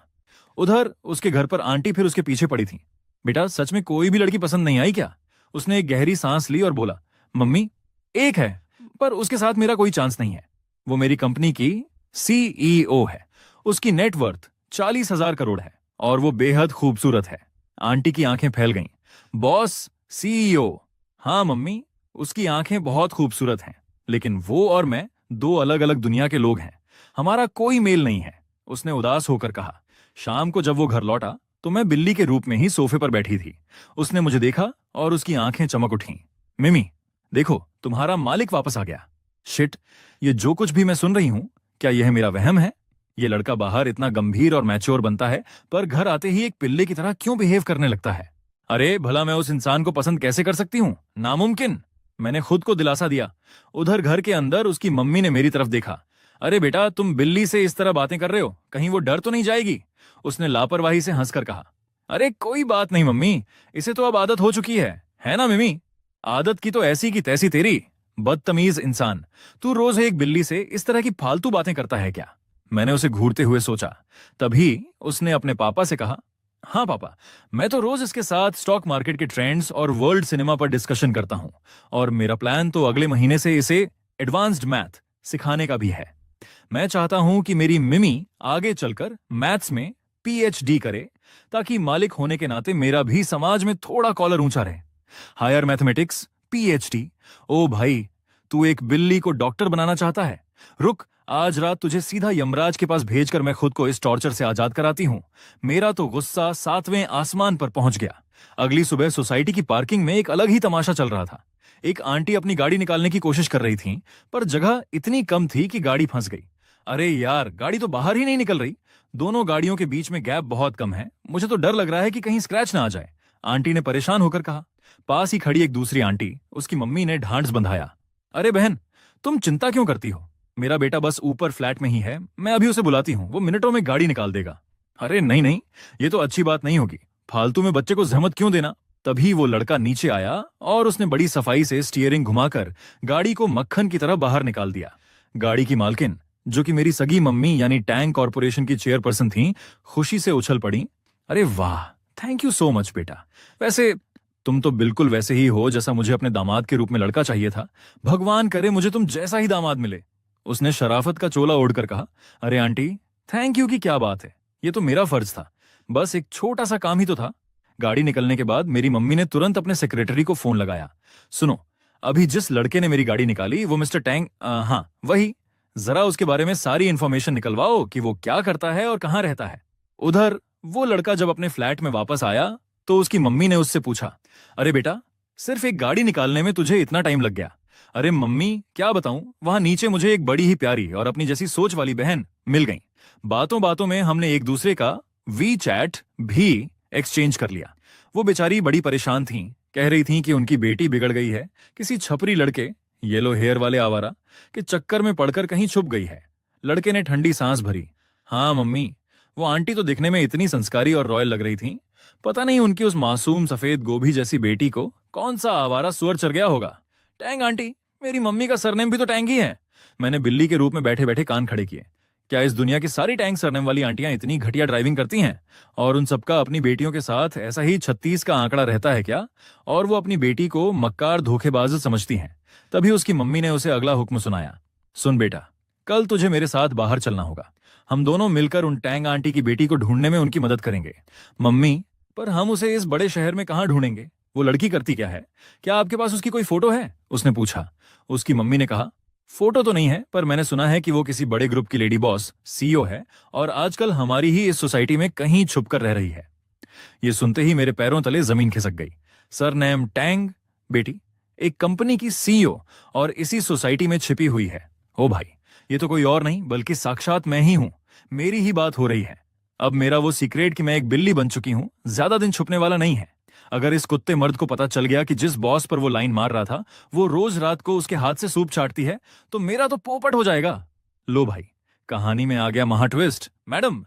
उधर उसके घर पर आंटी फिर उसके पीछे पड़ी थी। बेटा, सच में कोई भी लड़की पसंद नहीं आई क्या? उसने एक गहरी सांस ली और बोला। मम्मी, एक है, पर उसके साथ मेरा कोई चांस नहीं है। वो मेरी कंपनी की सीईओ है। उसकी नेटवर्थ 40,000 करोड़ है और वो बेहद खूबसूरत है। आंटी की आंखें फैल गईं। Boss, CEO? हाँ मम्मी, उसकी आंखें बहुत खूबसूरत हैं, लेकिन वो और मैं दो अलग अलग दुनिया के लोग हैं। हमारा कोई मेल नहीं है, उसने उदास होकर कहा। शाम को जब वो घर लौटा तो मैं बिल्ली के रूप में ही सोफे पर बैठी थी। उसने मुझे देखा और उसकी आंखें चमक उठीं। मिमी, देखो, तुम्हारा मालिक वापस आ गया। शिट, ये जो कुछ भी मैं सुन रही हूं, क्या यह मेरा वहम है? ये लड़का बाहर इतना गंभीर और मैच्योर बनता है, पर घर आते ही एक पिल्ले की तरह क्यों बिहेव करने लगता है? अरे भला मैं उस इंसान को पसंद कैसे कर सकती हूँ? नामुमकिन, मैंने खुद को दिलासा दिया। उधर घर के अंदर उसकी मम्मी ने मेरी तरफ देखा। अरे बेटा, तुम बिल्ली से इस तरह बातें कर रहे हो, कहीं वो डर तो नहीं जाएगी? उसने लापरवाही से हंसकर कहा। अरे कोई बात नहीं मम्मी, इसे तो अब आदत हो चुकी है ना मिमी? आदत की तो ऐसी की तैसी तेरी, बदतमीज इंसान। तू रोज एक बिल्ली से इस तरह की फालतू बातें करता है क्या? मैंने उसे घूरते हुए सोचा। तभी उसने अपने पापा से कहा। हाँ पापा, मैं तो रोज इसके साथ स्टॉक मार्केट के ट्रेंड्स और वर्ल्ड सिनेमा पर डिस्कशन करता हूँ, और मेरा प्लान तो अगले महीने से इसे एडवांस्ड मैथ सिखाने का भी है। मैं चाहता हूं कि मेरी मिमी आगे चलकर मैथ्स में पीएचडी करे, ताकि मालिक होने के नाते मेरा भी समाज में थोड़ा कॉलर ऊंचा रहे। Higher mathematics, PhD. ओ भाई, तू एक बिल्ली को डॉक्टर बनाना चाहता है? रुक, आज रात तुझे सीधा यमराज के पास भेजकर मैं खुद को इस टॉर्चर से आजाद कराती हूँ। मेरा तो गुस्सा 7वें आसमान पर पहुंच गया। अगली सुबह सोसाइटी की पार्किंग में एक अलग ही तमाशा चल रहा था। एक आंटी अपनी गाड़ी निकालने की कोशिश कर रही थी, पर जगह इतनी कम थी कि गाड़ी फंस गई। अरे यार, गाड़ी तो बाहर ही नहीं निकल रही। दोनों गाड़ियों के बीच में गैप बहुत कम है, मुझे तो डर लग रहा है कि कहीं स्क्रैच ना आ जाए, आंटी ने परेशान होकर कहा। पास ही खड़ी एक दूसरी आंटी, उसकी मम्मी ने ढांढस बंधाया। अरे बहन, तुम चिंता क्यों करती हो? मेरा बेटा बस ऊपर फ्लैट में ही है, मैं अभी उसे बुलाती हूँ, वो मिनटों में गाड़ी निकाल देगा। अरे नहीं नहीं, ये तो अच्छी बात नहीं होगी, फालतू में बच्चे को जहमत क्यों देना। तभी वो लड़का नीचे आया और उसने बड़ी सफाई से स्टीयरिंग घुमाकर गाड़ी को मक्खन की तरह बाहर निकाल दिया। गाड़ी की मालकिन, जो कि मेरी सगी मम्मी यानी टैंक कॉर्पोरेशन की चेयरपर्सन थी, खुशी से उछल पड़ी। अरे वाह, थैंक यू सो मच बेटा। वैसे तुम तो बिल्कुल वैसे ही हो जैसा मुझे अपने दामाद के रूप में लड़का चाहिए था। भगवान करे मुझे तुम जैसा ही दामाद मिले। उसने शराफत का चोला ओढ़कर कहा। अरे आंटी, थैंक यू की क्या बात है, ये तो मेरा फर्ज था, बस एक छोटा सा काम ही तो था। गाड़ी निकलने के बाद मेरी मम्मी ने तुरंत अपने सेक्रेटरी को फोन लगाया। सुनो, अभी जिस लड़के ने मेरी गाड़ी निकाली वो मिस्टर टैंग, हाँ वही, जरा उसके बारे में सारी इंफॉर्मेशन निकलवाओ कि वो क्या करता है और कहाँ रहता है। उधर वो लड़का जब अपने फ्लैट में वापस आया तो उसकी मम्मी ने उससे पूछा, अरे बेटा, सिर्फ एक गाड़ी निकालने में तुझे इतना टाइम लग गया। अरे मम्मी क्या बताऊं, वहां नीचे मुझे एक बड़ी ही प्यारी और अपनी जैसी सोच वाली बहन मिल गई। बातों बातों में हमने एक दूसरे का वी चैट भी एक्सचेंज कर लिया। वो बेचारी बड़ी परेशान थी, कह रही थी कि उनकी बेटी बिगड़ गई है, किसी छपरी लड़के, येलो हेयर वाले आवारा के चक्कर में पड़कर कहीं छुप गई है। लड़के ने ठंडी सांस भरी। हाँ मम्मी, वो आंटी तो दिखने में इतनी संस्कारी और रॉयल लग रही थी, पता नहीं उनकी उस मासूम सफेद गोभी जैसी बेटी को कौन सा आवारा सुअर चढ़ गया होगा। टैंग आंटी, मेरी मम्मी का सरनेम भी तो टैंग ही है। मैंने बिल्ली के रूप में बैठे बैठे कान खड़े किए। क्या इस दुनिया की सारी टैंक सरनेम वाली आंटियां इतनी घटिया ड्राइविंग करती हैं? और उन सबका अपनी बेटियों के साथ ऐसा ही 36 का आंकड़ा रहता है क्या? और वो अपनी बेटी को मक्कार धोखेबाज समझती हैं। तभी उसकी मम्मी ने उसे अगला हुक्म सुनाया। सुन बेटा, कल तुझे मेरे साथ बाहर चलना होगा। हम दोनों मिलकर उन टैंग आंटी की बेटी को ढूंढने में उनकी मदद करेंगे। मम्मी, पर हम उसे इस बड़े शहर में कहाँ ढूंढेंगे? वो लड़की करती क्या है? क्या आपके पास उसकी कोई फोटो है? उसने पूछा। उसकी मम्मी ने कहा, फोटो तो नहीं है, पर मैंने सुना है कि वो किसी बड़े ग्रुप की लेडी बॉस सीईओ है और आजकल हमारी ही इस सोसाइटी में कहीं छुपकर रह रही है। ये सुनते ही मेरे पैरों तले जमीन खिसक गई। सरनेम टैंग, बेटी एक कंपनी की सीईओ और इसी सोसाइटी में छिपी हुई है। ओ भाई, ये तो कोई और नहीं बल्कि साक्षात मैं ही हूं। मेरी ही बात हो रही है। अब मेरा वो सीक्रेट कि मैं एक बिल्ली बन चुकी हूं ज्यादा दिन छुपने वाला नहीं है। अगर इस कुत्ते मर्द को पता चल गया कि जिस बॉस पर वो लाइन मार रहा था वो रोज रात को उसके हाथ से सूप चाटती है, तो मेरा तो पोपट हो जाएगा। लो भाई, कहानी में आ गया महा ट्विस्ट। मैडम,